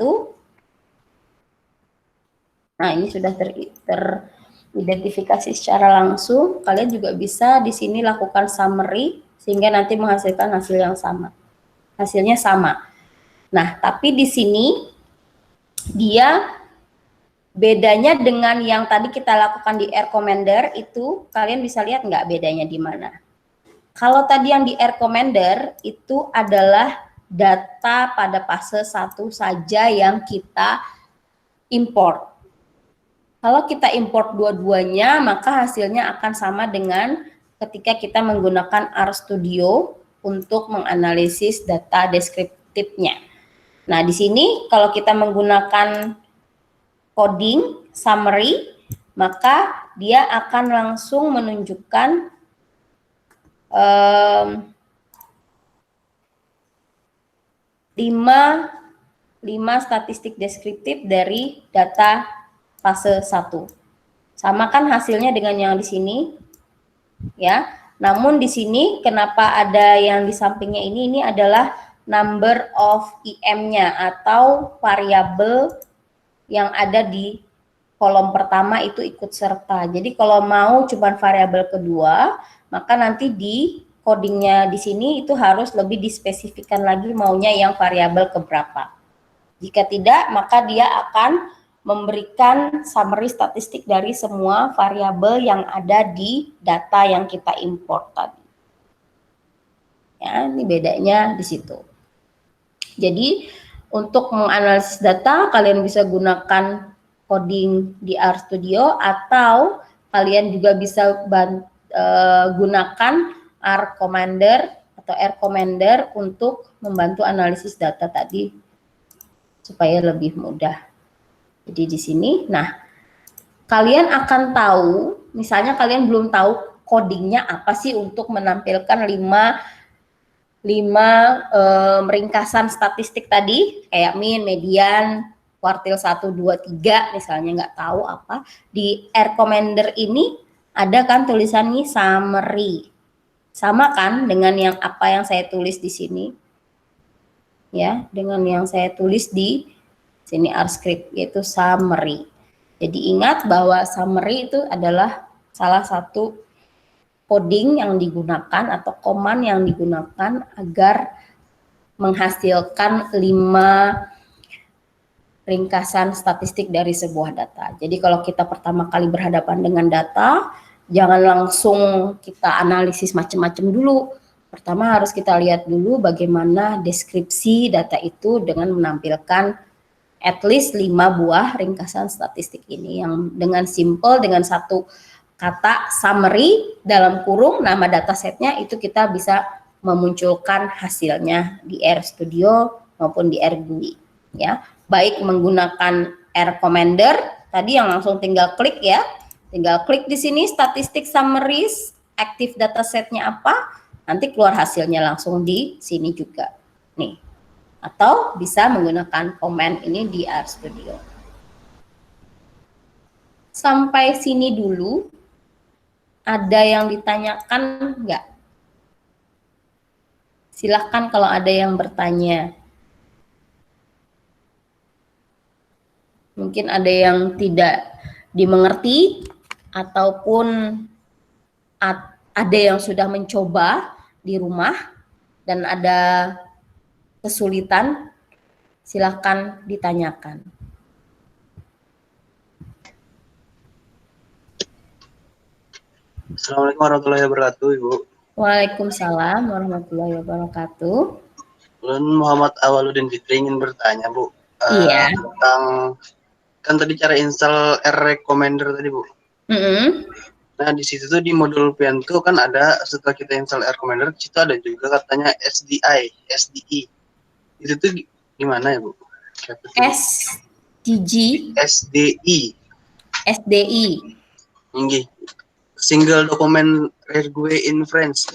[SPEAKER 1] Nah, ini sudah teridentifikasi secara langsung. Kalian juga bisa di sini lakukan summary sehingga nanti menghasilkan hasil yang sama. Hasilnya sama. Nah, tapi di sini dia bedanya dengan yang tadi kita lakukan di R Commander itu, kalian bisa lihat nggak bedanya di mana? Kalau tadi yang di R Commander itu adalah data pada fase 1 saja yang kita import. Kalau kita import dua-duanya, maka hasilnya akan sama dengan ketika kita menggunakan RStudio untuk menganalisis data deskriptifnya. Nah, di sini kalau kita menggunakan coding summary, maka dia akan langsung menunjukkan 5 statistik deskriptif dari data fase 1. Sama kan hasilnya dengan yang di sini, ya. Namun di sini kenapa ada yang di sampingnya ini adalah number of IM-nya atau variabel yang ada di kolom pertama itu ikut serta. Jadi kalau mau cuma variabel kedua, maka nanti di codingnya di sini itu harus lebih dispesifikan lagi maunya yang variabel keberapa. Jika tidak, maka dia akan memberikan summary statistik dari semua variabel yang ada di data yang kita import tadi. Ya, ini bedanya di situ. Jadi untuk menganalisis data, kalian bisa gunakan coding di RStudio atau kalian juga bisa gunakan R Commander atau R Commander untuk membantu analisis data tadi supaya lebih mudah. Jadi di sini, nah kalian akan tahu, misalnya kalian belum tahu codingnya apa sih untuk menampilkan 5 ringkasan statistik tadi kayak mean, median, kuartil 1, 2, 3 misalnya nggak tahu apa. Di R Commander ini ada kan tulisannya summary. Sama kan dengan yang apa yang saya tulis di sini. Ya, dengan yang saya tulis di sini R script yaitu summary. Jadi ingat bahwa summary itu adalah salah satu coding yang digunakan atau command yang digunakan agar menghasilkan 5 ringkasan statistik dari sebuah data. Jadi kalau kita pertama kali berhadapan dengan data, jangan langsung kita analisis macam-macam dulu. Pertama harus kita lihat dulu bagaimana deskripsi data itu dengan menampilkan at least 5 buah ringkasan statistik ini yang dengan simple, dengan satu kata summary dalam kurung nama datasetnya itu kita bisa memunculkan hasilnya di RStudio maupun di RGUI ya. Baik menggunakan R Commander tadi yang langsung tinggal klik ya. Tinggal klik di sini statistik summaries, active datasetnya apa, nanti keluar hasilnya langsung di sini juga. Nih. Atau bisa menggunakan command ini di RStudio. Sampai sini dulu. Ada yang ditanyakan enggak? Silahkan kalau ada yang bertanya. Mungkin ada yang tidak dimengerti ataupun ada yang sudah mencoba di rumah dan ada kesulitan, silahkan ditanyakan.
[SPEAKER 3] Assalamualaikum warahmatullahi wabarakatuh, Ibu.
[SPEAKER 1] Waalaikumsalam warahmatullahi wabarakatuh.
[SPEAKER 3] Muhammad Awaludin Fitri ingin bertanya, Bu.
[SPEAKER 1] Iya.
[SPEAKER 3] Tentang, kan tadi cara install R Commander tadi, Bu. Nah, di situ tuh di modul Pianto kan ada, setelah kita install R Commander, di situ ada juga katanya SDI. Itu tuh gimana ya, Bu? SDI. Inggih. Single document RGUI in French.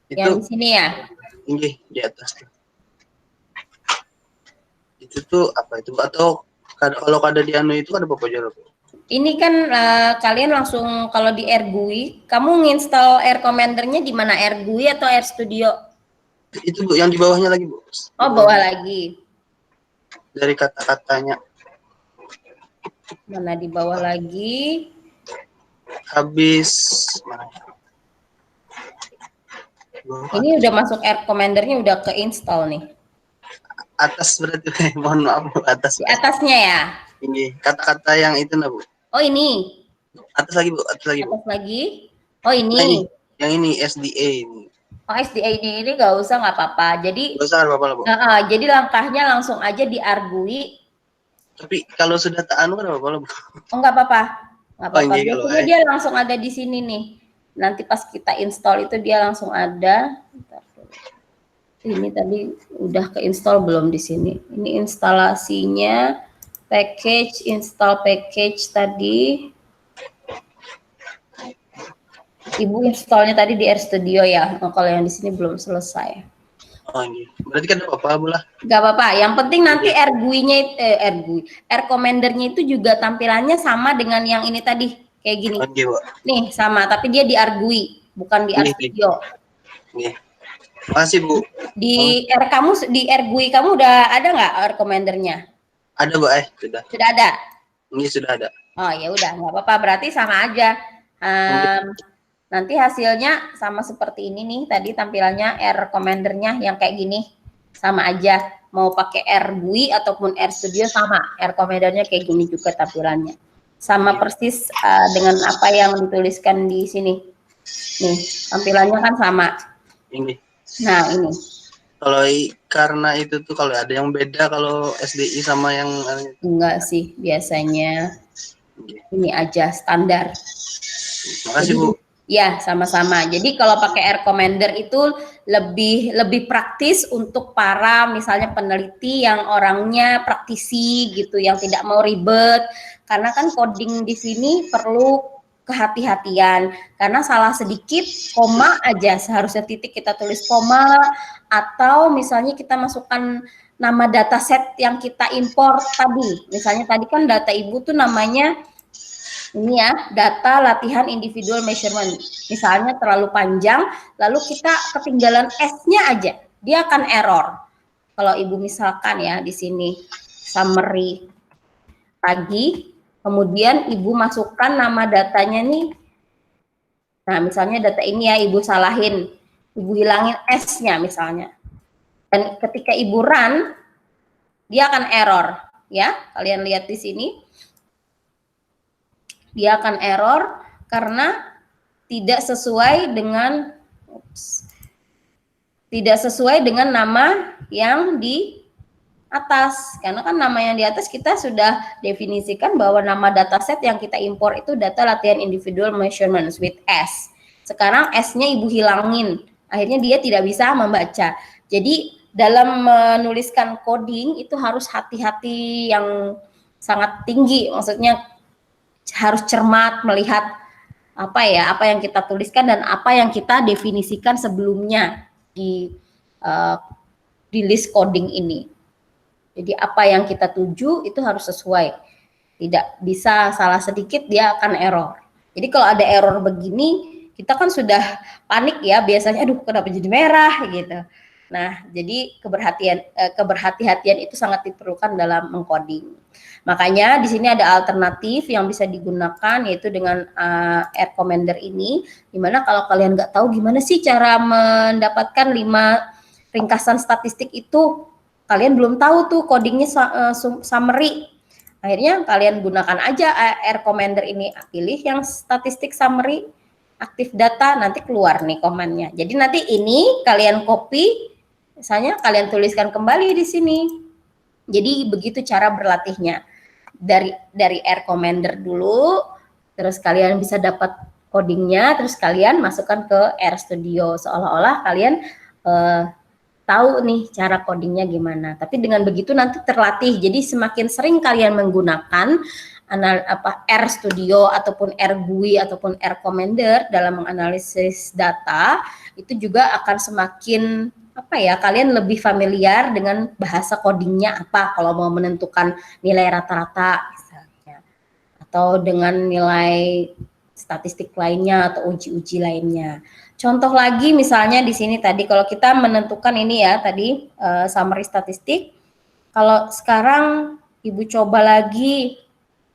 [SPEAKER 1] Yang di sini ya?
[SPEAKER 3] Inggih, di atas tuh. Itu tuh apa itu? Atau kalau ada di anu itu ada apa aja, Bu?
[SPEAKER 1] Ini kan kalian langsung kalau di AirGUI, kamu nginstal Air Commander-nya di mana? AirGUI atau Air Studio?
[SPEAKER 3] Itu Bu, yang di bawahnya lagi Bu.
[SPEAKER 1] Oh, bawah lagi.
[SPEAKER 3] Dari kata-katanya.
[SPEAKER 1] Mana di bawah lagi?
[SPEAKER 3] Habis mana?
[SPEAKER 1] Ini udah masuk Air Commander-nya, udah ke-install nih.
[SPEAKER 3] Atas berarti, mohon maaf Bu, atas.
[SPEAKER 1] Di atasnya ya?
[SPEAKER 3] Ini kata-kata yang itu nah Bu.
[SPEAKER 1] Oh ini?
[SPEAKER 3] Atas lagi Bu, atas lagi Bu.
[SPEAKER 1] Atas lagi? Oh ini?
[SPEAKER 3] Nah, ini. Yang ini SDA ini.
[SPEAKER 1] Oh SDA ini nggak usah, nggak apa-apa. Jadi
[SPEAKER 3] Nggak usah apa-apa lah Bu.
[SPEAKER 1] jadi langkahnya langsung aja di AirGUI.
[SPEAKER 3] Tapi kalau sudah tak anu kan apa-apa lah Bu.
[SPEAKER 1] Oh nggak apa-apa. Nggak apa-apa.
[SPEAKER 3] Iya, kalau
[SPEAKER 1] Biasanya dia langsung ada di sini nih. Nanti pas kita install itu dia langsung ada. Ini tadi udah ke-install belum di sini? Ini instalasinya, package, install package tadi. Ibu installnya tadi di RStudio ya. Oh, kalau yang di sini belum selesai.
[SPEAKER 3] Oh iya. Berarti kan apa-apa Bu lah.
[SPEAKER 1] Gak apa-apa. Yang penting nanti AirGUI-nya, Air Commander-nya itu juga tampilannya sama dengan yang ini tadi, kayak gini.
[SPEAKER 3] Oke Bu.
[SPEAKER 1] Nih sama, tapi dia di AirGUI, bukan di RStudio.
[SPEAKER 3] Nih. Makasih Bu.
[SPEAKER 1] Di AirGUI kamu udah ada nggak Air Commander-nya?
[SPEAKER 3] Ada Bu, sudah.
[SPEAKER 1] Sudah ada.
[SPEAKER 3] Ini sudah ada.
[SPEAKER 1] Oh ya udah, nggak apa-apa. Berarti sama aja. Nanti hasilnya sama seperti ini nih. Tadi tampilannya Air Commander-nya yang kayak gini, sama aja. Mau pakai AirGUI ataupun RStudio sama. Air Commander-nya kayak gini juga tampilannya. Sama persis dengan apa yang dituliskan di sini. Nih, tampilannya kan sama.
[SPEAKER 3] Ini.
[SPEAKER 1] Nah ini.
[SPEAKER 3] Kalau karena itu tuh kalau ada yang beda kalau SDI sama yang
[SPEAKER 1] enggak sih, biasanya ini aja standar.
[SPEAKER 3] Makasih Bu.
[SPEAKER 1] Ya, sama-sama. Jadi kalau pakai Air Commander itu lebih praktis untuk para misalnya peneliti yang orangnya praktisi gitu, yang tidak mau ribet. Karena kan coding di sini perlu kehati-hatian. Karena salah sedikit koma aja, seharusnya titik kita tulis koma, atau misalnya kita masukkan nama dataset yang kita import tadi. Misalnya tadi kan data ibu tuh namanya ini ya, data latihan individual measurement. Misalnya terlalu panjang, lalu kita ketinggalan S-nya aja, dia akan error. Kalau ibu misalkan ya di sini summary pagi, kemudian ibu masukkan nama datanya nih. Nah, misalnya data ini ya ibu salahin, ibu hilangin S-nya misalnya. Dan ketika ibu run, dia akan error, ya. Kalian lihat di sini. Dia akan error karena tidak sesuai dengan nama yang di atas. Karena kan nama yang di atas kita sudah definisikan bahwa nama dataset yang kita impor itu data latihan individual measurements with S. Sekarang S-nya ibu hilangin. Akhirnya dia tidak bisa membaca. Jadi dalam menuliskan coding itu harus hati-hati yang sangat tinggi. Maksudnya harus cermat melihat apa yang kita tuliskan dan apa yang kita definisikan sebelumnya di list coding ini. Jadi apa yang kita tuju itu harus sesuai, tidak bisa salah sedikit dia akan error. Jadi kalau ada error begini kita kan sudah panik ya, biasanya aduh kenapa jadi merah gitu. Nah, jadi keberhati-hatian itu sangat diperlukan dalam mengcoding. Makanya di sini ada alternatif yang bisa digunakan, yaitu dengan Air Commander ini. Dimana kalau kalian nggak tahu gimana sih cara mendapatkan 5 ringkasan statistik itu, kalian belum tahu tuh codingnya summary. Akhirnya kalian gunakan aja Air Commander ini, pilih yang statistik summary, aktif data, nanti keluar nih komannya. Jadi nanti ini kalian copy, misalnya kalian tuliskan kembali di sini. Jadi begitu cara berlatihnya. Dari Air Commander dulu, terus kalian bisa dapat codingnya, terus kalian masukkan ke RStudio, seolah-olah kalian tahu nih cara codingnya gimana. Tapi dengan begitu nanti terlatih. Jadi semakin sering kalian menggunakan RStudio ataupun AirGUI ataupun Air Commander dalam menganalisis data, itu juga akan semakin kalian lebih familiar dengan bahasa codingnya apa kalau mau menentukan nilai rata-rata misalnya, atau dengan nilai statistik lainnya atau uji-uji lainnya. Contoh lagi misalnya di sini tadi kalau kita menentukan ini ya tadi summary statistik. Kalau sekarang Ibu coba lagi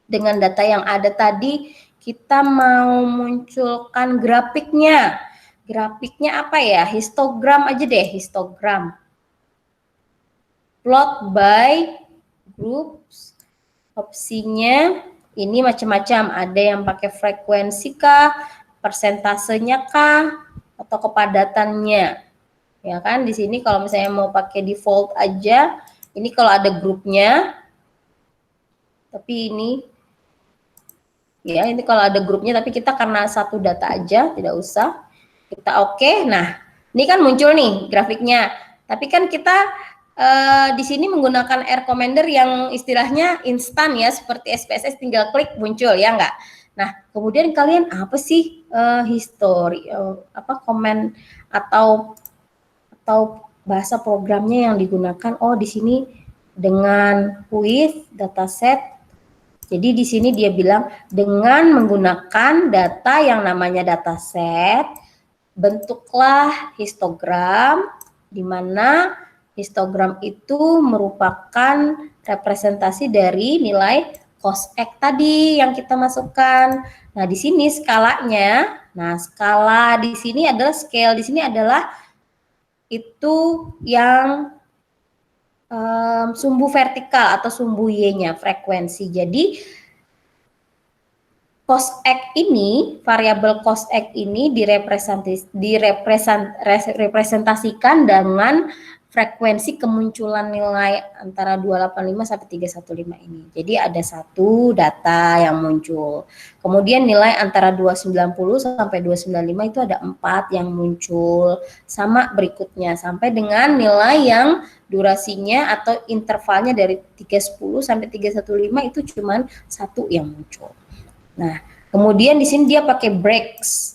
[SPEAKER 1] dengan data yang ada tadi, kita mau munculkan grafiknya. Grafiknya apa ya? Histogram aja deh, histogram. Plot by groups. Opsinya ini macam-macam. Ada yang pakai frekuensi kah, persentasenya kah, atau kepadatannya. Ya kan, di sini kalau misalnya mau pakai default aja, ini kalau ada grupnya, tapi ini, ya ini kalau ada grupnya, tapi kita karena satu data aja, tidak usah. Kita oke. Nah, ini kan muncul nih grafiknya. Tapi kan kita di sini menggunakan R Commander yang istilahnya instan ya, seperti SPSS tinggal klik muncul ya enggak. Nah, kemudian kalian apa sih history, komen atau bahasa programnya yang digunakan? Oh, di sini dengan with dataset. Jadi di sini dia bilang dengan menggunakan data yang namanya dataset, bentuklah histogram, di mana histogram itu merupakan representasi dari nilai cosec tadi yang kita masukkan. Nah, di sini skalanya. Nah, skala di sini adalah scale, di sini adalah itu yang sumbu vertikal atau sumbu Y-nya, frekuensi. Jadi cosec ini, variabel cosec ini direpresentasikan dengan frekuensi kemunculan nilai antara 285 sampai 315 ini. Jadi ada satu data yang muncul. Kemudian nilai antara 290 sampai 295 itu ada 4 yang muncul. Sama berikutnya sampai dengan nilai yang durasinya atau intervalnya dari 310 sampai 315 itu cuma satu yang muncul. Nah, kemudian di sini dia pakai breaks.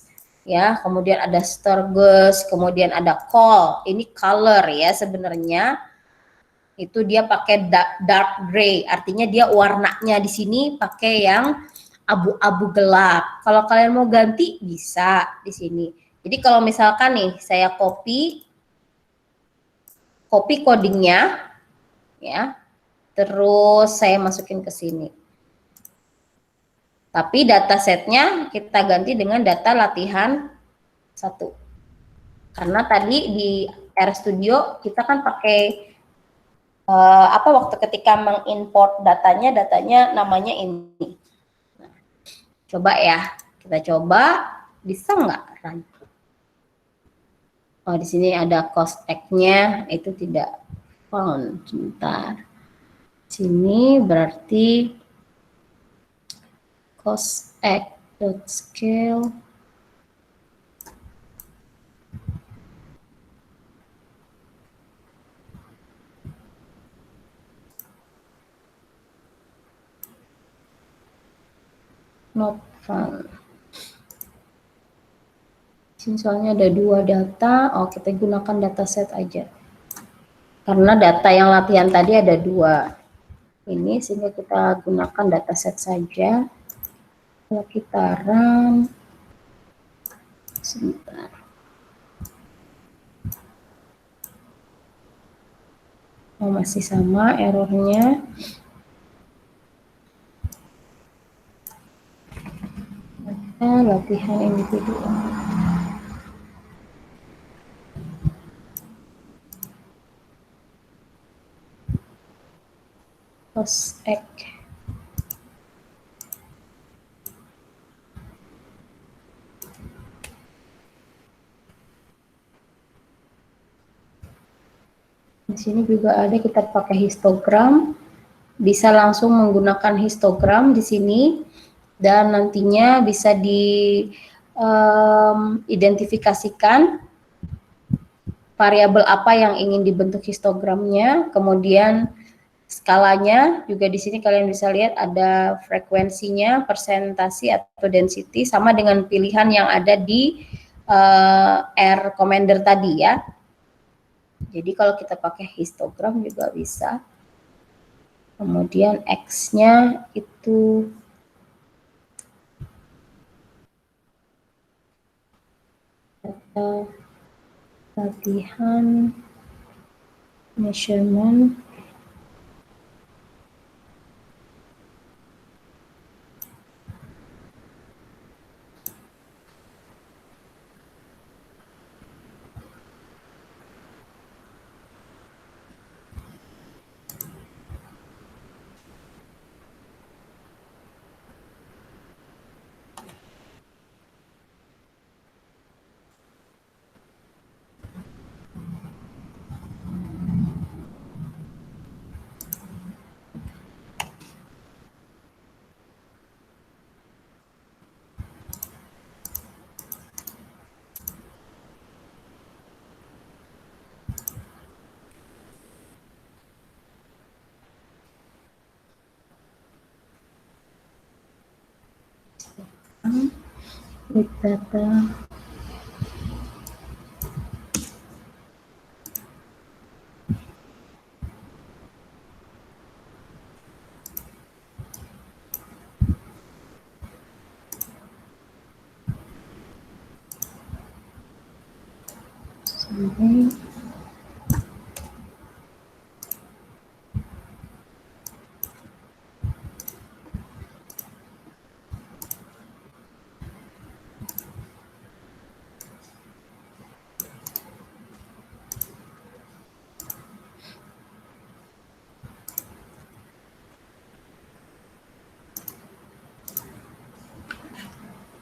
[SPEAKER 1] Ya, kemudian ada Sturges, kemudian ada call. Ini color ya sebenarnya. Itu dia pakai dark gray, artinya dia warnanya di sini pakai yang abu-abu gelap. Kalau kalian mau ganti bisa di sini. Jadi kalau misalkan nih saya copy codingnya ya. Terus saya masukin ke sini. Tapi datasetnya kita ganti dengan data latihan 1. Karena tadi di RStudio kita kan pakai waktu ketika mengimport datanya namanya ini. Nah, coba ya, kita coba bisa nggak run? Oh, di sini ada cosec-nya itu tidak found. Sebentar. Sini berarti cosec.scale not found. Sini soalnya ada 2 data. Oh, kita gunakan dataset aja. Karena data yang latihan tadi ada 2. Ini sehingga kita gunakan dataset saja. Kalau kita run, sebentar. Oh, masih sama errornya. Latihan individual. Cosec. Di sini juga ada kita pakai histogram, bisa langsung menggunakan histogram di sini dan nantinya bisa diidentifikasikan variabel apa yang ingin dibentuk histogramnya, kemudian skalanya juga di sini kalian bisa lihat ada frekuensinya, persentasi atau density sama dengan pilihan yang ada di R Commander tadi ya. Jadi kalau kita pakai histogram juga bisa. Kemudian X-nya itu latihan measurement with data sampai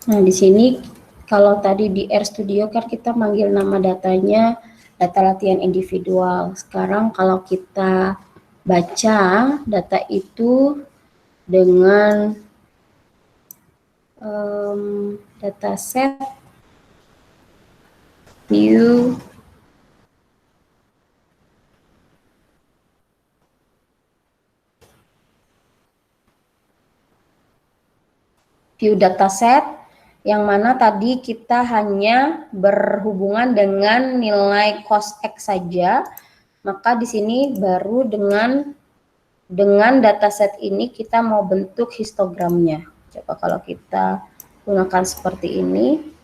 [SPEAKER 1] Nah, di sini kalau tadi di RStudio kan kita manggil nama datanya data latihan individual. Sekarang kalau kita baca data itu dengan dataset view dataset, yang mana tadi kita hanya berhubungan dengan nilai cos X saja, maka di sini baru dengan dataset ini kita mau bentuk histogramnya. Coba kalau kita gunakan seperti ini.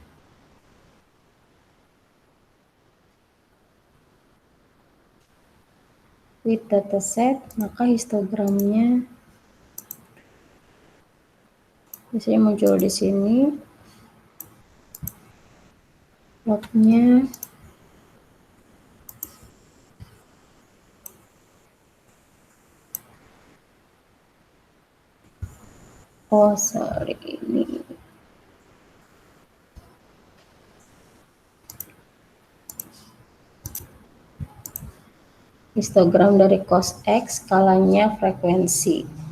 [SPEAKER 1] With dataset, maka histogramnya biasanya muncul di sini. Lognya sorry, ini histogram dari cos X skalanya frekuensi.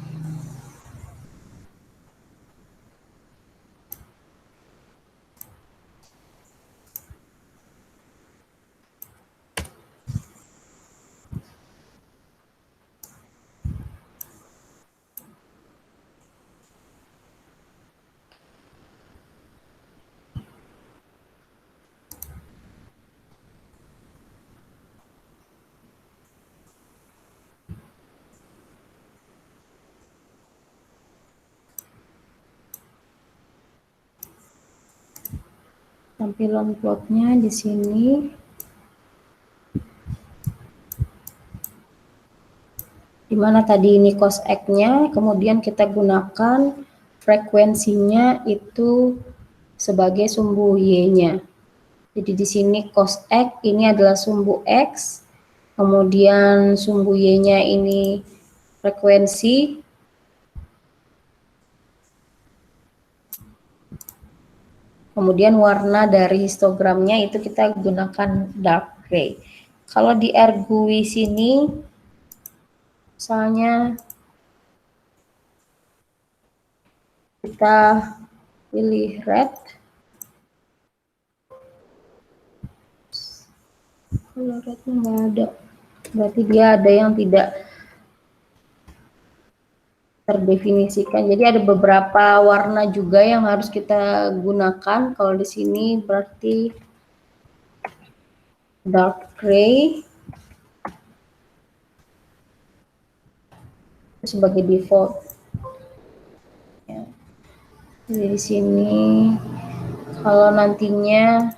[SPEAKER 1] Tampilan plotnya di sini. Dimana tadi ini cos X-nya, kemudian kita gunakan frekuensinya itu sebagai sumbu Y-nya. Jadi di sini cos X ini adalah sumbu X, kemudian sumbu Y-nya ini frekuensi, kemudian warna dari histogramnya itu kita gunakan dark gray. Kalau di RGUI sini, misalnya kita pilih red, kalau rednya nggak ada, berarti dia ada yang tidak terdefinisikan. Jadi ada beberapa warna juga yang harus kita gunakan. Kalau di sini berarti dark gray sebagai default. Ya. Jadi di sini kalau nantinya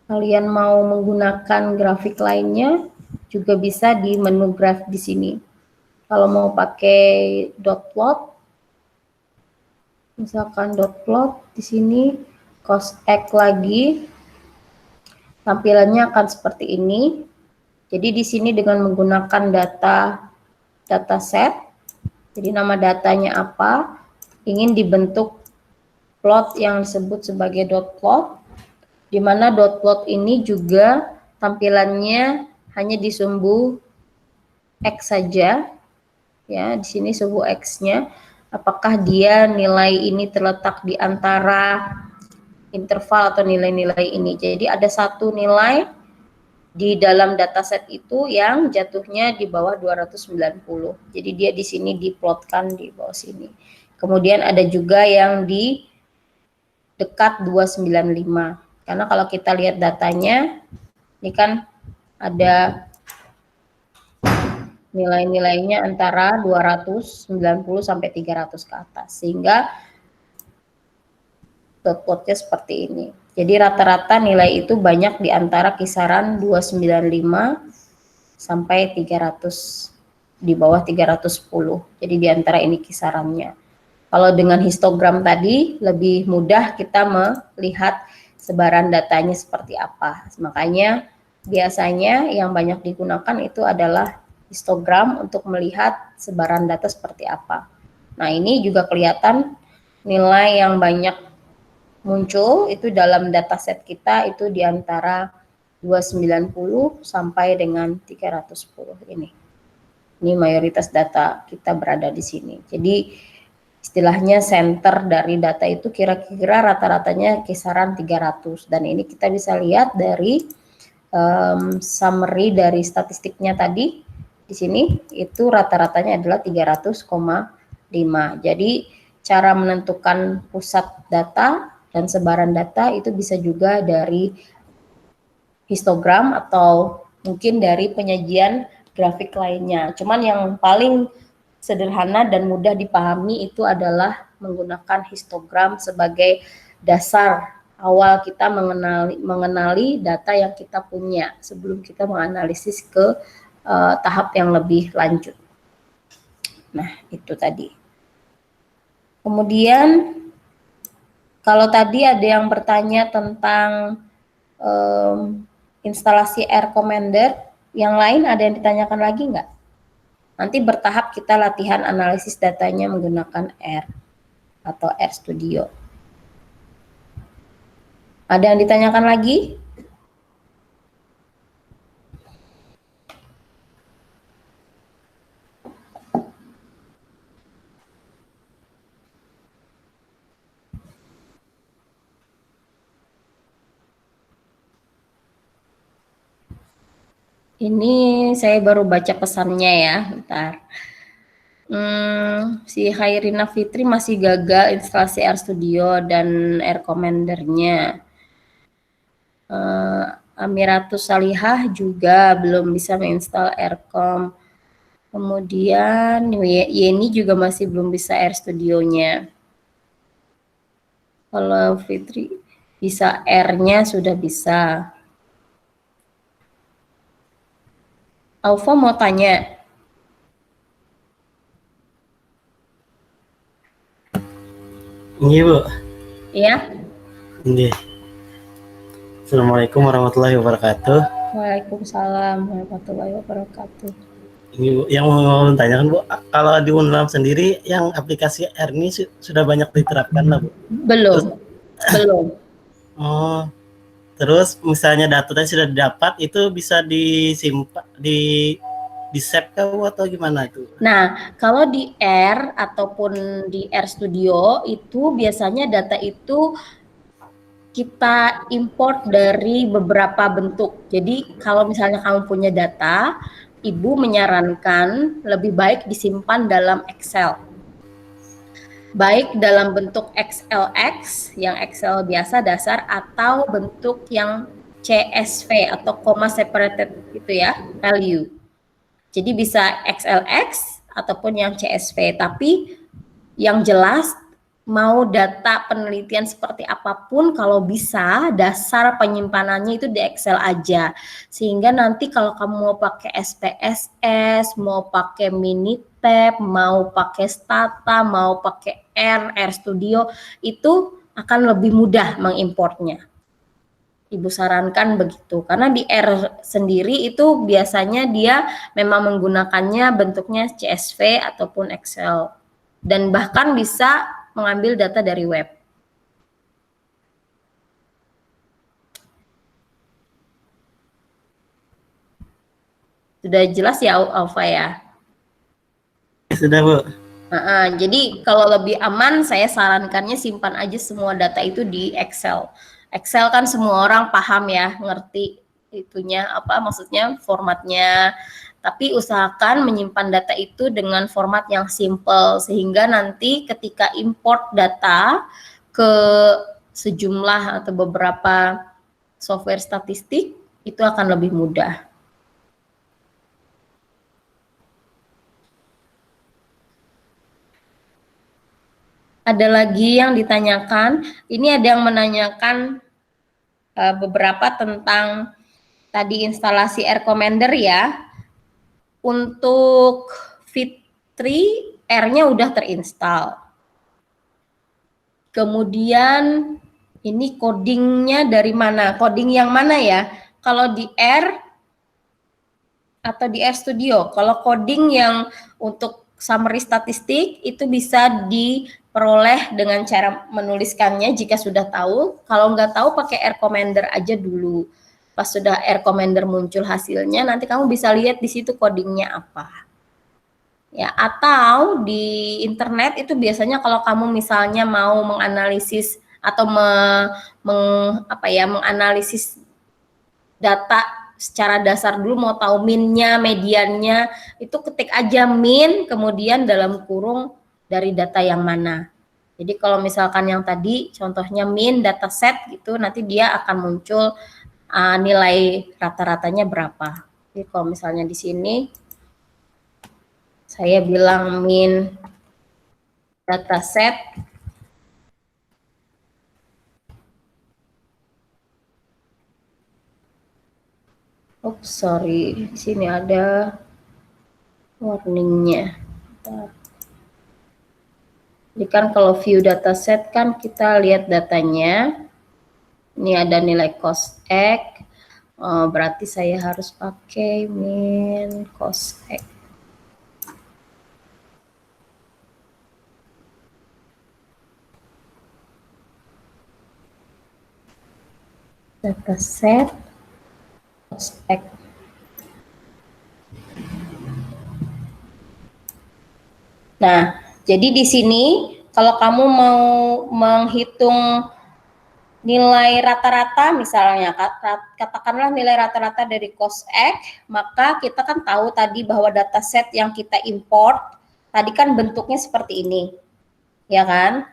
[SPEAKER 1] kalian mau menggunakan grafik lainnya juga bisa di menu graph di sini. Kalau mau pakai dot plot, misalkan dot plot di sini cosx lagi, tampilannya akan seperti ini. Jadi di sini dengan menggunakan dataset, jadi nama datanya apa, ingin dibentuk plot yang disebut sebagai dot plot, di mana dot plot ini juga tampilannya hanya di sumbu X saja, ya. Di sini sumbu X-nya, apakah dia nilai ini terletak di antara interval atau nilai-nilai ini. Jadi ada satu nilai di dalam dataset itu yang jatuhnya di bawah 290. Jadi dia di sini diplotkan di bawah sini. Kemudian ada juga yang di dekat 295. Karena kalau kita lihat datanya, ini kan ada nilai-nilainya antara 290 sampai 300 ke atas. Sehingga dot plotnya seperti ini. Jadi rata-rata nilai itu banyak di antara kisaran 295 sampai 300, di bawah 310. Jadi di antara ini kisarannya. Kalau dengan histogram tadi lebih mudah kita melihat sebaran datanya seperti apa. Makanya biasanya yang banyak digunakan itu adalah histogram untuk melihat sebaran data seperti apa. Nah, ini juga kelihatan nilai yang banyak muncul itu dalam dataset kita itu di antara 290 sampai dengan 310 ini. Ini mayoritas data kita berada di sini. Jadi istilahnya center dari data itu kira-kira rata-ratanya kisaran 300, dan ini kita bisa lihat dari summary dari statistiknya tadi di sini itu rata-ratanya adalah 300,5. Jadi cara menentukan pusat data dan sebaran data itu bisa juga dari histogram atau mungkin dari penyajian grafik lainnya. Cuman yang paling sederhana dan mudah dipahami itu adalah menggunakan histogram sebagai dasar awal kita mengenali data yang kita punya sebelum kita menganalisis ke tahap yang lebih lanjut. Nah, itu tadi. Kemudian kalau tadi ada yang bertanya tentang instalasi R Commander, yang lain ada yang ditanyakan lagi nggak? Nanti bertahap kita latihan analisis datanya menggunakan R atau R Studio. Ada yang ditanyakan lagi? Ini saya baru baca pesannya ya, bentar. Si Khairina Fitri masih gagal instalasi R Studio dan R Commander-nya. Amiratus Salihah juga belum bisa menginstal RCom. Kemudian Yeni juga masih belum bisa R Studio-nya. Kalau Fitri bisa R-nya sudah bisa. Alfa mau tanya.
[SPEAKER 4] Iya, Bu.
[SPEAKER 1] Iya?
[SPEAKER 4] Iya. Assalamualaikum warahmatullahi wabarakatuh.
[SPEAKER 1] Waalaikumsalam warahmatullahi wabarakatuh.
[SPEAKER 4] Ini Bu, yang mau tanyakan Bu, kalau di Unlam sendiri yang aplikasi R ini sudah banyak diterapkan lah Bu?
[SPEAKER 1] Belum.
[SPEAKER 4] Oh, terus misalnya datanya sudah didapat, itu bisa disimpan di save atau gimana itu?
[SPEAKER 1] Nah, kalau di R ataupun di R Studio itu biasanya data itu kita import dari beberapa bentuk. Jadi kalau misalnya kamu punya data, Ibu menyarankan lebih baik disimpan dalam Excel. Baik dalam bentuk XLX, yang Excel biasa dasar, atau bentuk yang CSV atau comma separated gitu ya, value. Jadi bisa XLX ataupun yang CSV, tapi yang jelas mau data penelitian seperti apapun, kalau bisa dasar penyimpanannya itu di Excel aja. Sehingga nanti kalau kamu mau pakai SPSS, mau pakai Minitab, mau pakai Stata, mau pakai R Studio, itu akan lebih mudah mengimportnya. Ibu sarankan begitu, karena di R sendiri itu biasanya dia memang menggunakannya bentuknya CSV ataupun Excel, dan bahkan bisa mengambil data dari web. Sudah jelas ya, Alfa ya?
[SPEAKER 4] Sudah, Bu.
[SPEAKER 1] Jadi kalau lebih aman, saya sarankannya simpan aja semua data itu di Excel. Excel kan semua orang paham ya, ngerti itunya apa, maksudnya formatnya. Tapi usahakan menyimpan data itu dengan format yang simple, sehingga nanti ketika import data ke sejumlah atau beberapa software statistik, itu akan lebih mudah. Ada lagi yang ditanyakan, ini ada yang menanyakan beberapa tentang tadi instalasi Air Commander ya. Untuk Fit3, R-nya udah terinstall. Kemudian ini codingnya dari mana? Coding yang mana ya? Kalau di R atau di R Studio? Kalau coding yang untuk summary statistik itu bisa diperoleh dengan cara menuliskannya jika sudah tahu. Kalau nggak tahu pakai R Commander aja dulu. Pas sudah R Commander muncul hasilnya, nanti kamu bisa lihat di situ codingnya apa. Ya, atau di internet itu biasanya kalau kamu misalnya mau menganalisis atau menganalisis data secara dasar dulu, mau tahu min-nya, mediannya, itu ketik aja min, kemudian dalam kurung dari data yang mana. Jadi kalau misalkan yang tadi contohnya min dataset gitu, nanti dia akan muncul nilai rata-ratanya berapa. Jadi kalau misalnya di sini saya bilang min dataset, oops sorry, di sini ada warningnya. Jadi kan kalau view dataset kan kita lihat datanya. Ini ada nilai cosec, berarti saya harus pakai min cosec. Dataset cosec. Nah, jadi di sini kalau kamu mau menghitung nilai rata-rata, misalnya katakanlah nilai rata-rata dari cosec, maka kita kan tahu tadi bahwa dataset yang kita import tadi kan bentuknya seperti ini, ya kan?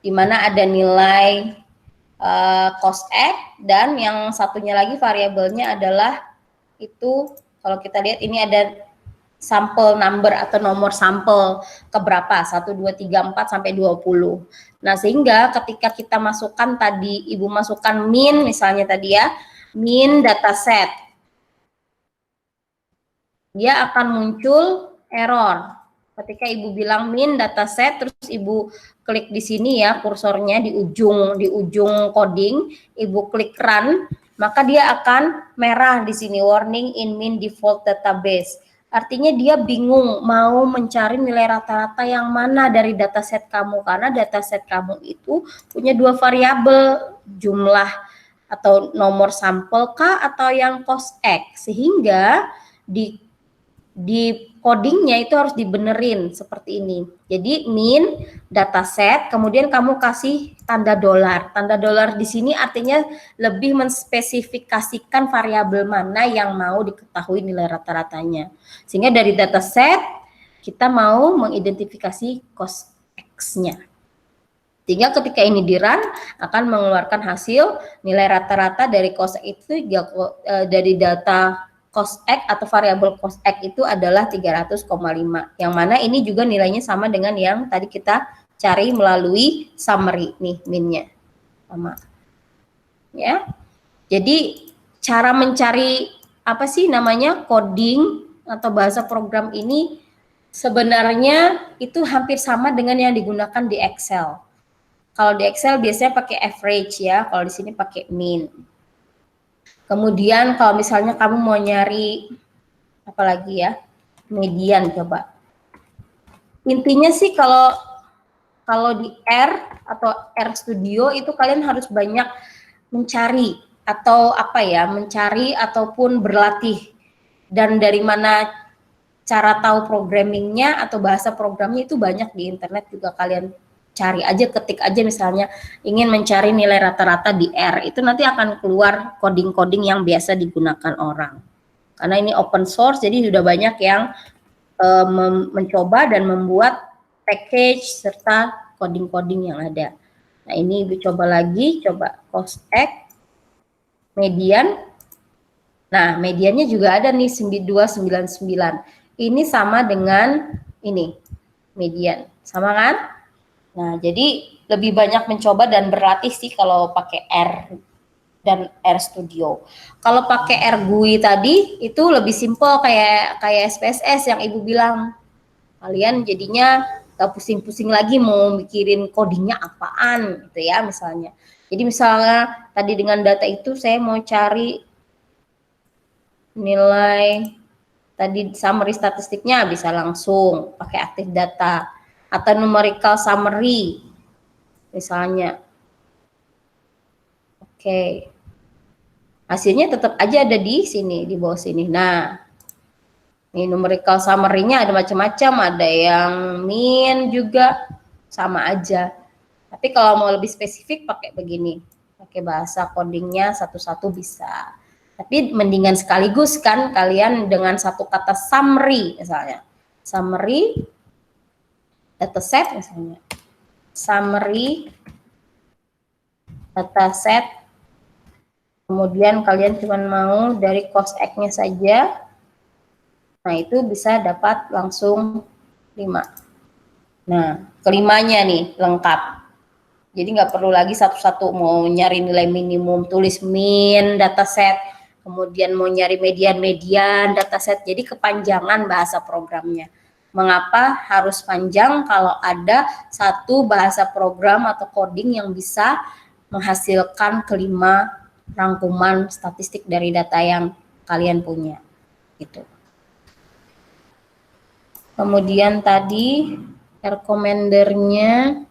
[SPEAKER 1] Dimana ada nilai cosec, dan yang satunya lagi variabelnya adalah itu, kalau kita lihat ini ada sampel number atau nomor sampel keberapa, 1, 2, 3, 4 sampai 20. Nah, sehingga ketika kita masukkan tadi, Ibu masukkan min misalnya tadi ya, min dataset, dia akan muncul error. Ketika Ibu bilang min dataset, terus Ibu klik di sini ya, kursornya di ujung coding, Ibu klik run, maka dia akan merah di sini, warning in min default database. Artinya dia bingung mau mencari nilai rata-rata yang mana dari dataset kamu, karena dataset kamu itu punya dua variabel, jumlah atau nomor sampel kah atau yang cosec, sehingga di codingnya itu harus dibenerin seperti ini. Jadi min dataset, kemudian kamu kasih tanda dolar. Tanda dolar di sini artinya lebih menspesifikasikan variabel mana yang mau diketahui nilai rata-ratanya. Sehingga dari dataset kita mau mengidentifikasi cosec-nya. Sehingga ketika ini di-run akan mengeluarkan hasil nilai rata-rata dari cosec itu dari data cosec atau variabel cosec itu adalah 300,5. Yang mana ini juga nilainya sama dengan yang tadi kita cari melalui summary nih minnya sama ya. Jadi cara mencari apa sih namanya coding atau bahasa program ini sebenarnya itu hampir sama dengan yang digunakan di Excel. Kalau di Excel biasanya pakai average ya, kalau di sini pakai mean. Kemudian kalau misalnya kamu mau nyari apa lagi ya, median coba. Intinya sih kalau di R atau R Studio itu kalian harus banyak mencari atau apa ya, mencari ataupun berlatih. Dan dari mana cara tahu programmingnya atau bahasa programnya itu banyak di internet juga, kalian cari aja, ketik aja misalnya ingin mencari nilai rata-rata di R, itu nanti akan keluar coding-coding yang biasa digunakan orang. Karena ini open source, jadi sudah banyak yang mencoba dan membuat package serta coding-coding yang ada. Nah ini coba lagi, coba cosec, median. Nah mediannya juga ada nih 9299. Ini sama dengan ini, median. Sama kan? Nah jadi lebih banyak mencoba dan berlatih sih kalau pakai R dan R Studio. Kalau pakai R GUI tadi itu lebih simple kayak SPSS yang Ibu bilang. Kalian jadinya gak pusing-pusing lagi mau mikirin codingnya apaan gitu ya misalnya. Jadi misalnya tadi dengan data itu saya mau cari nilai tadi summary statistiknya, bisa langsung pakai active data atau numerical summary misalnya. Oke. Hasilnya tetap aja ada di sini, di bawah sini. Nah, ini numerical summary-nya ada macam-macam, ada yang mean juga, sama aja. Tapi kalau mau lebih spesifik pakai begini, pakai bahasa codingnya satu-satu bisa. Tapi mendingan sekaligus kan kalian dengan satu kata summary misalnya. Summary dataset misalnya. Summary dataset. Kemudian kalian cuma mau dari cosec-nya saja. Nah, itu bisa dapat langsung 5. Nah, kelimanya nih lengkap. Jadi nggak perlu lagi satu-satu mau nyari nilai minimum, tulis min dataset, kemudian mau nyari median dataset. Jadi kepanjangan bahasa programnya. Mengapa harus panjang kalau ada satu bahasa program atau coding yang bisa menghasilkan kelima rangkuman statistik dari data yang kalian punya gitu. Kemudian tadi recommender-nya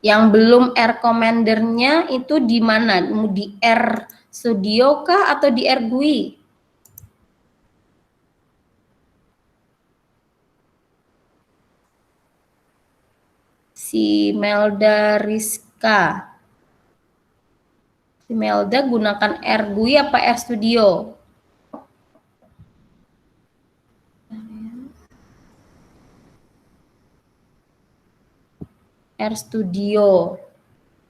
[SPEAKER 1] yang belum recommender-nya itu di mana? Di R Studio kah atau di R GUI? Si Melda Rizka. Si Melda gunakan R GUI apa R Studio? R Studio.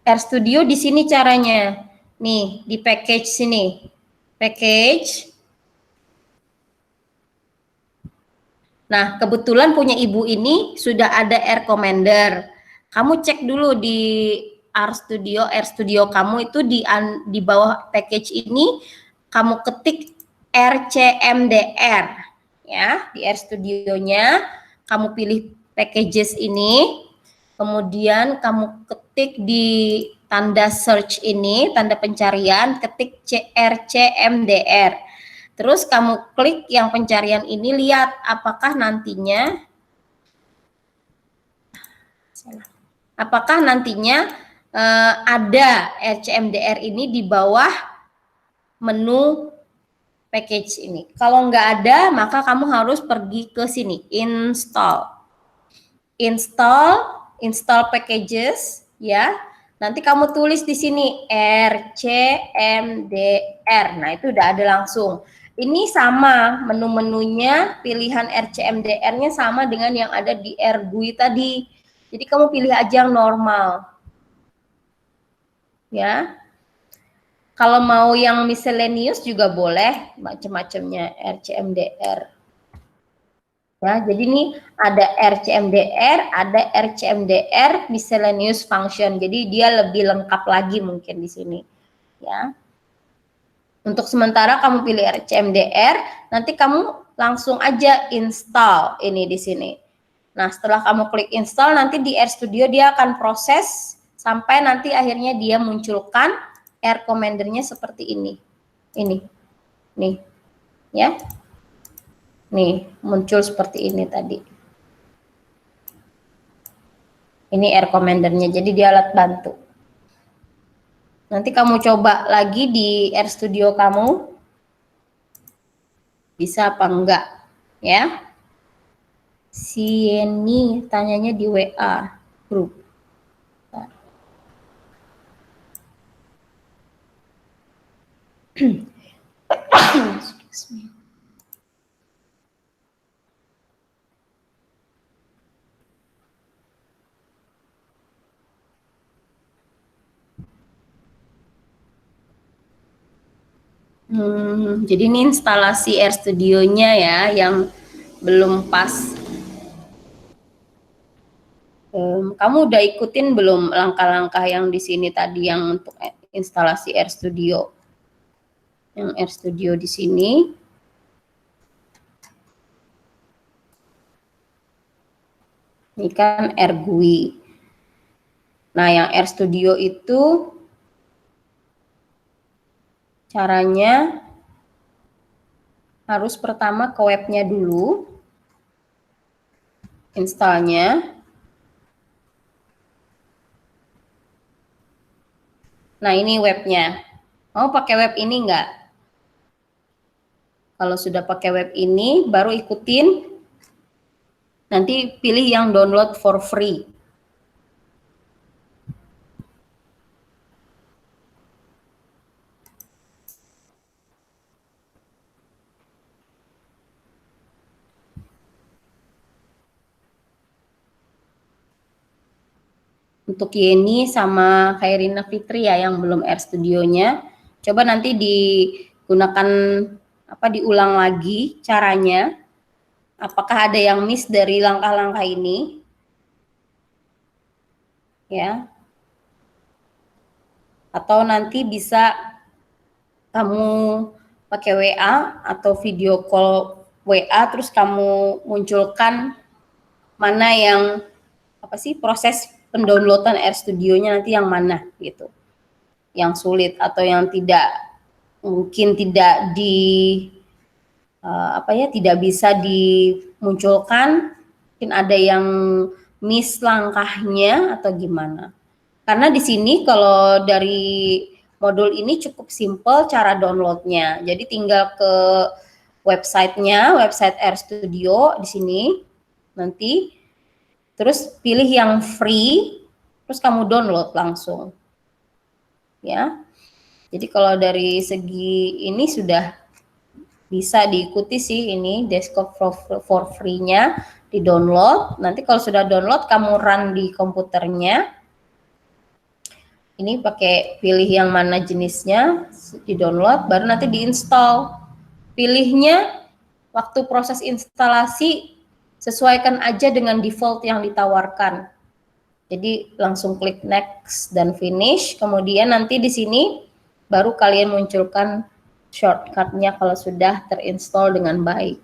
[SPEAKER 1] R Studio di sini caranya. Nih, di package sini. Package. Nah, kebetulan punya Ibu ini sudah ada R Commander. Kamu cek dulu di R Studio kamu itu di bawah package ini kamu ketik RCMDR ya, di R Studionya kamu pilih packages ini. Kemudian kamu ketik di tanda search ini, tanda pencarian, ketik RCMDR. Terus kamu klik yang pencarian ini, lihat apakah nantinya ada RCMDR ini di bawah menu package ini. Kalau nggak ada, maka kamu harus pergi ke sini, install packages ya. Nanti kamu tulis di sini RCMDR. Nah, itu udah ada langsung. Ini sama menu-menunya, pilihan RCMDR-nya sama dengan yang ada di R GUI tadi. Jadi kamu pilih aja yang normal. Ya. Kalau mau yang miscellaneous juga boleh, macam-macamnya RCMDR. Ya, jadi ini ada RCMDR, ada RCMDR miscellaneous function. Jadi dia lebih lengkap lagi mungkin di sini. Ya. Untuk sementara kamu pilih RCMDR, nanti kamu langsung aja install ini di sini. Nah, setelah kamu klik install, nanti di RStudio dia akan proses sampai nanti akhirnya dia munculkan R commander-nya seperti ini. Ini. Nih. Ya. Nih, muncul seperti ini tadi. Ini R commander-nya, jadi dia alat bantu. Nanti kamu coba lagi di RStudio kamu, bisa apa enggak, ya. Si Yeni tanyanya di WA grup. Excuse me. Jadi ini instalasi RStudio-nya ya yang belum pas. Kamu udah ikutin belum langkah-langkah yang di sini tadi yang untuk instalasi RStudio? Yang RStudio di sini. Ini kan RGUI. Nah, yang RStudio itu caranya harus pertama ke webnya dulu, installnya. Nah, ini webnya. Mau pakai web ini enggak? Kalau sudah pakai web ini, baru ikutin. Nanti pilih yang download for free. Untuk Yeni sama Khairina Fitri ya yang belum RStudio-nya, coba nanti digunakan diulang lagi caranya. Apakah ada yang miss dari langkah-langkah ini? Ya. Atau nanti bisa kamu pakai WA atau video call WA terus kamu munculkan mana yang proses pendownloadan RStudio-nya nanti yang mana gitu. Yang sulit atau yang mungkin tidak tidak bisa dimunculkan, mungkin ada yang miss langkahnya atau gimana. Karena di sini kalau dari modul ini cukup simple cara downloadnya. Jadi tinggal ke websitenya, website RStudio di sini nanti. Terus pilih yang free, terus kamu download langsung. Ya. Jadi kalau dari segi ini sudah bisa diikuti sih ini desktop for free-nya di-download. Nanti kalau sudah download kamu run di komputernya. Ini pakai pilih yang mana jenisnya, di-download baru nanti di-install. Pilihnya waktu proses instalasi sesuaikan aja dengan default yang ditawarkan. Jadi langsung klik next dan finish. Kemudian nanti di sini baru kalian munculkan shortcut-nya kalau sudah terinstall dengan baik.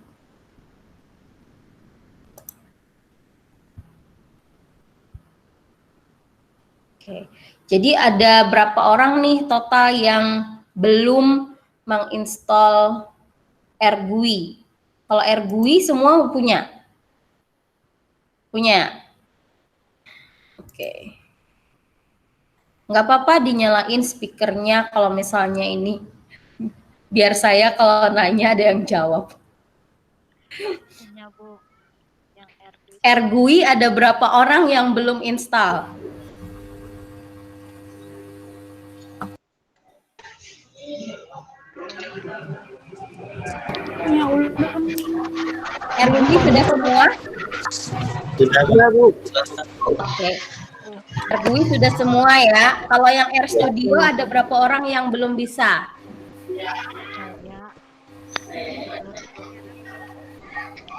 [SPEAKER 1] Oke. Jadi ada berapa orang nih total yang belum menginstal RGUI? Kalau RGUI semua punya? Punya. Oke. Nggak apa-apa dinyalain speakernya kalau misalnya ini. Biar saya kalau nanya ada yang jawab.
[SPEAKER 2] Punya, Bu. Yang
[SPEAKER 1] RGUI ada berapa orang yang belum install? RGUI sudah semua?
[SPEAKER 4] Sudah, Bu.
[SPEAKER 1] Oke. RGUI sudah semua ya. Kalau yang RStudio ada berapa orang yang belum bisa?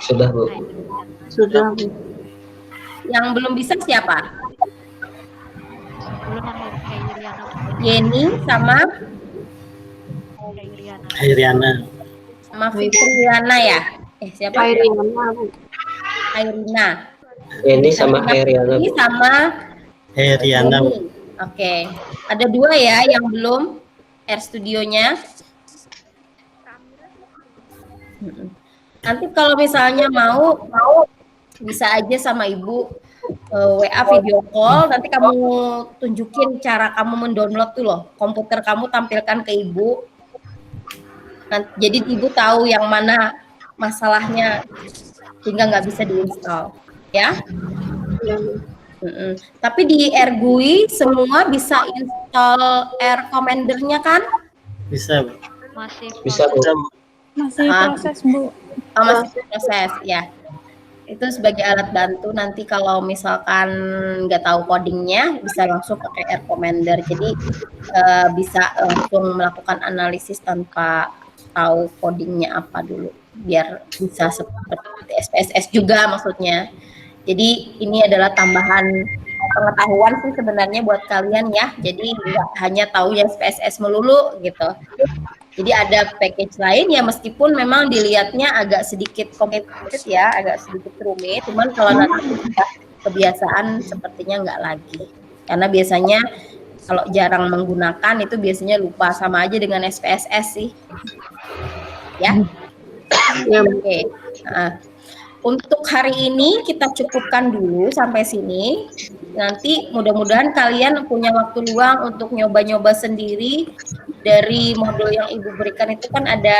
[SPEAKER 5] Sudah, Bu.
[SPEAKER 6] Sudah, Bu.
[SPEAKER 1] Yang belum bisa siapa?
[SPEAKER 2] Belum yang Iriana.
[SPEAKER 1] Yeni sama
[SPEAKER 2] Iriana.
[SPEAKER 4] Iriana.
[SPEAKER 1] sama Fitriana ya? Siapa?
[SPEAKER 6] Airiana, Bu.
[SPEAKER 1] Airina.
[SPEAKER 5] Ini sama Iriana,
[SPEAKER 1] Ini
[SPEAKER 5] Bu.
[SPEAKER 1] sama
[SPEAKER 4] Iriana.
[SPEAKER 1] Yeni. Oke. Ada 2 ya yang belum R Studionya. Nanti kalau misalnya mau bisa aja sama Ibu WA video call, nanti kamu tunjukin cara kamu mendownload tuh loh, komputer kamu tampilkan ke Ibu. Jadi Ibu tahu yang mana masalahnya sehingga nggak bisa diinstal, ya. Tapi di AirGUI semua bisa install Air Commander-nya kan?
[SPEAKER 4] Bisa, Bu.
[SPEAKER 2] Masih
[SPEAKER 5] Bisa, Bu.
[SPEAKER 6] Masih proses, Bu.
[SPEAKER 1] Masih proses, ya. Itu sebagai alat bantu, nanti kalau misalkan nggak tahu codingnya bisa langsung pakai Air Commander. Jadi bisa langsung melakukan analisis tanpa tahu codingnya apa dulu, biar bisa seperti SPSS juga maksudnya. Jadi ini adalah tambahan pengetahuan sih sebenarnya buat kalian ya. Jadi nggak hanya tahu yang SPSS melulu gitu. Jadi ada package lain ya, meskipun memang dilihatnya agak sedikit complicated ya, agak sedikit rumit. Cuman kalau nanti sudah kebiasaan sepertinya nggak lagi. Karena biasanya kalau jarang menggunakan itu biasanya lupa, sama aja dengan SPSS sih. Ya. Oke. Nah, untuk hari ini kita cukupkan dulu sampai sini. Nanti mudah-mudahan kalian punya waktu luang untuk nyoba-nyoba sendiri. Dari modul yang Ibu berikan itu kan ada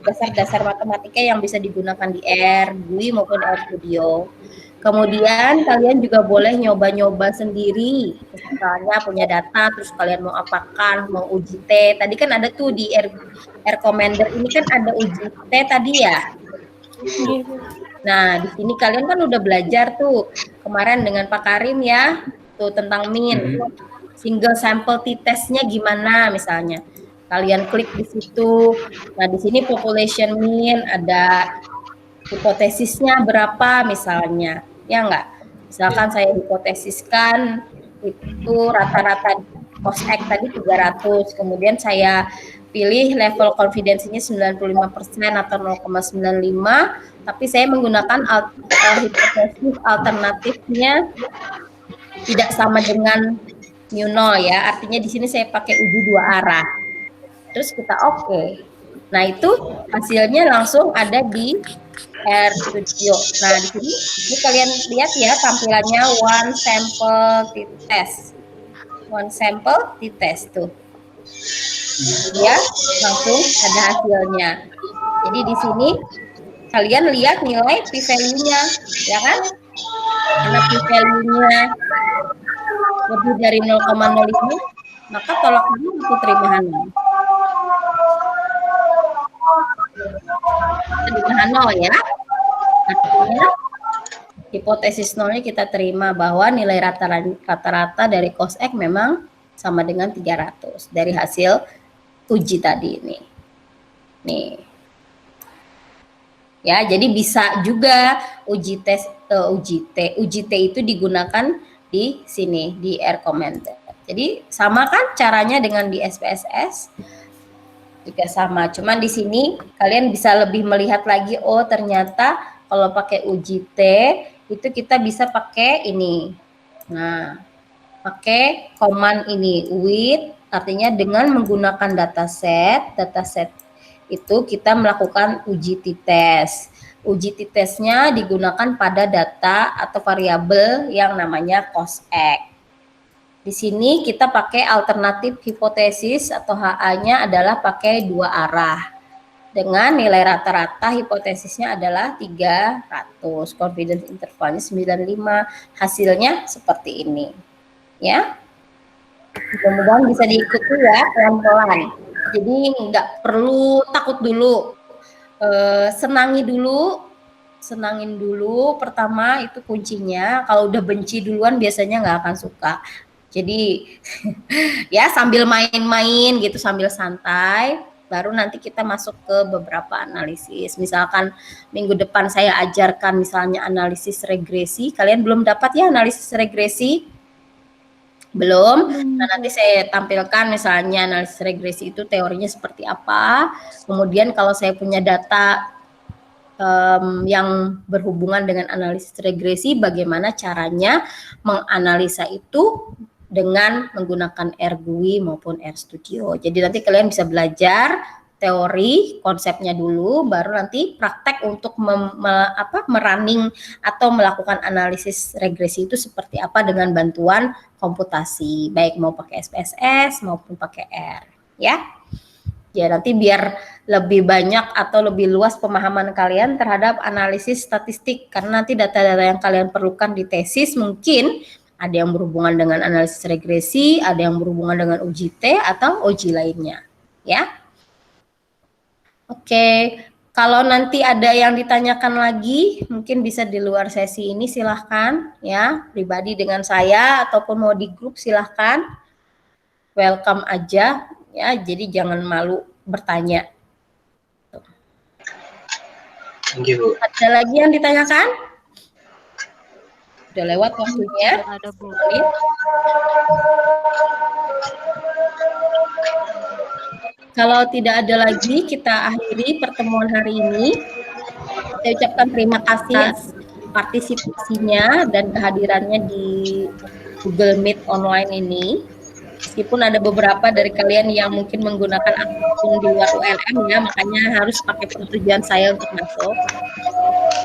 [SPEAKER 1] dasar-dasar matematika yang bisa digunakan di AirGUI maupun AirStudio. Kemudian kalian juga boleh nyoba-nyoba sendiri. Misalnya punya data, terus kalian mau apakan, mau uji T. Tadi kan ada tuh di Air Commander ini kan ada uji T tadi ya. Nah, di sini kalian kan udah belajar tuh kemarin dengan Pak Karim ya, tuh tentang min. Single sample t-testnya gimana misalnya. Kalian klik di situ. Nah, di sini population mean, ada hipotesisnya berapa misalnya. Ya enggak? Misalkan saya hipotesiskan itu rata-rata COSEC tadi 300. Kemudian saya pilih level confidence-nya 95% atau 0,95, tapi saya menggunakan hipotesis alternatifnya tidak sama dengan mu 0 ya, artinya di sini saya pakai uji 2 arah. Terus kita oke. Nah, itu hasilnya langsung ada di AirStudio. Nah, di sini ini kalian lihat ya tampilannya one sample t-test. One sample t-test tuh. Ya, langsung ada hasilnya. Jadi di sini kalian lihat nilai p-value-nya, ya kan? Karena p-value-nya lebih dari 0,05, maka tolak ukur itu terima nol. Terima nol ya. Artinya hipotesis nolnya kita terima bahwa nilai rata-rata dari COSEC memang sama dengan 300 dari hasil uji tadi ini. Nih. Ya, jadi bisa juga uji T itu digunakan di sini di Air Commander. Jadi sama kan caranya dengan di SPSS juga sama. Cuman di sini kalian bisa lebih melihat lagi, oh ternyata kalau pakai uji T itu kita bisa pakai ini. Nah, pakai command ini with, artinya dengan menggunakan dataset itu kita melakukan uji t-test. Uji t-testnya digunakan pada data atau variabel yang namanya COSEC. Di sini kita pakai alternatif hipotesis atau HA-nya adalah pakai 2 arah. Dengan nilai rata-rata hipotesisnya adalah 300, confidence intervalnya 95, hasilnya seperti ini. Ya, mudah-mudahan bisa diikuti ya pelan-pelan. Jadi nggak perlu takut dulu, senangin dulu. Pertama itu kuncinya. Kalau udah benci duluan biasanya nggak akan suka. Jadi ya sambil main-main gitu, sambil santai, baru nanti kita masuk ke beberapa analisis. Misalkan minggu depan saya ajarkan misalnya analisis regresi, kalian belum dapat ya analisis regresi? Belum. Nah, nanti saya tampilkan misalnya analisis regresi itu teorinya seperti apa. Kemudian kalau saya punya data yang berhubungan dengan analisis regresi, bagaimana caranya menganalisa itu dengan menggunakan RGUI maupun RStudio. Jadi nanti kalian bisa belajar teori konsepnya dulu, baru nanti praktek untuk merunning atau melakukan analisis regresi itu seperti apa dengan bantuan komputasi, baik mau pakai SPSS maupun pakai R, ya. Ya, nanti biar lebih banyak atau lebih luas pemahaman kalian terhadap analisis statistik, karena nanti data-data yang kalian perlukan di tesis mungkin ada yang berhubungan dengan analisis regresi, ada yang berhubungan dengan UJT atau OJ lainnya, ya. Oke, kalau nanti ada yang ditanyakan lagi, mungkin bisa di luar sesi ini silahkan, ya, pribadi dengan saya ataupun mau di grup silahkan, welcome aja. Ya, jadi jangan malu bertanya.
[SPEAKER 3] Thank you, Bu.
[SPEAKER 1] Ada lagi yang ditanyakan? Udah lewat waktunya.
[SPEAKER 2] Ada, Bu.
[SPEAKER 1] Kalau tidak ada lagi, kita akhiri pertemuan hari ini. Saya ucapkan terima kasih atas partisipasinya dan kehadirannya di Google Meet online ini. Meskipun ada beberapa dari kalian yang mungkin menggunakan akun di luar ULM ya, makanya harus pakai persetujuan saya untuk masuk.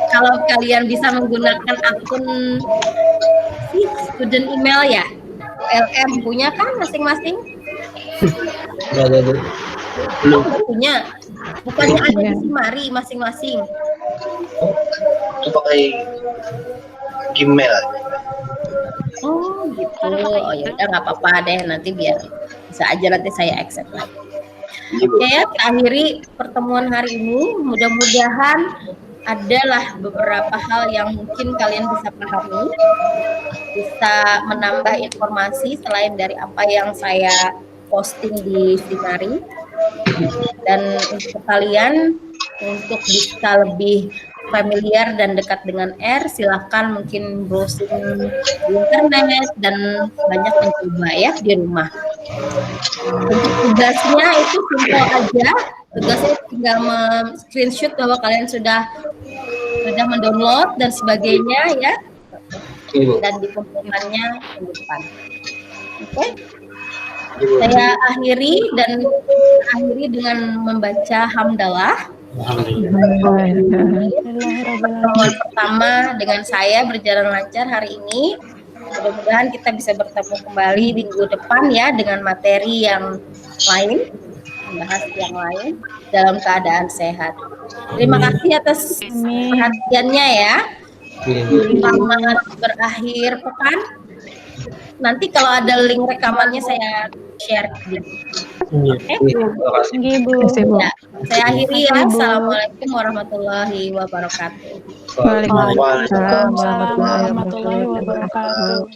[SPEAKER 1] Kalau kalian bisa menggunakan akun student email ya, ULM punya kan masing-masing?
[SPEAKER 5] Nggak ada, Bu.
[SPEAKER 3] Belum.
[SPEAKER 1] Punya. Bukannya ada di Simari masing-masing?
[SPEAKER 3] Itu pakai Gmail.
[SPEAKER 1] Oh gitu. Oh ya udah nggak apa-apa deh, nanti biar bisa aja nanti saya accept lagi. Oke ya, kita akhiri pertemuan hari ini. Mudah-mudahan adalah beberapa hal yang mungkin kalian bisa pahami, bisa menambah informasi selain dari apa yang saya posting di Simari. Dan untuk kalian untuk bisa lebih familiar dan dekat dengan R, silahkan mungkin browsing di internet dan banyak mencoba ya di rumah. Untuk tugasnya itu simpel aja, tugasnya tinggal screenshot bahwa kalian sudah mendownload dan sebagainya ya, dan dikumpulkannya minggu depan. Oke. Saya akhiri dengan membaca hamdalah. Pertemuan pertama dengan saya berjalan lancar hari ini. Mudah-mudahan kita bisa bertemu kembali minggu depan ya dengan materi yang lain, membahas yang lain dalam keadaan sehat. Terima kasih atas perhatiannya ya. Selamat berakhir pekan. Nanti kalau ada link rekamannya saya share. Oke? Ya, saya akhiri ya. Assalamualaikum warahmatullahi wabarakatuh.
[SPEAKER 6] Waalaikumsalam warahmatullahi wabarakatuh.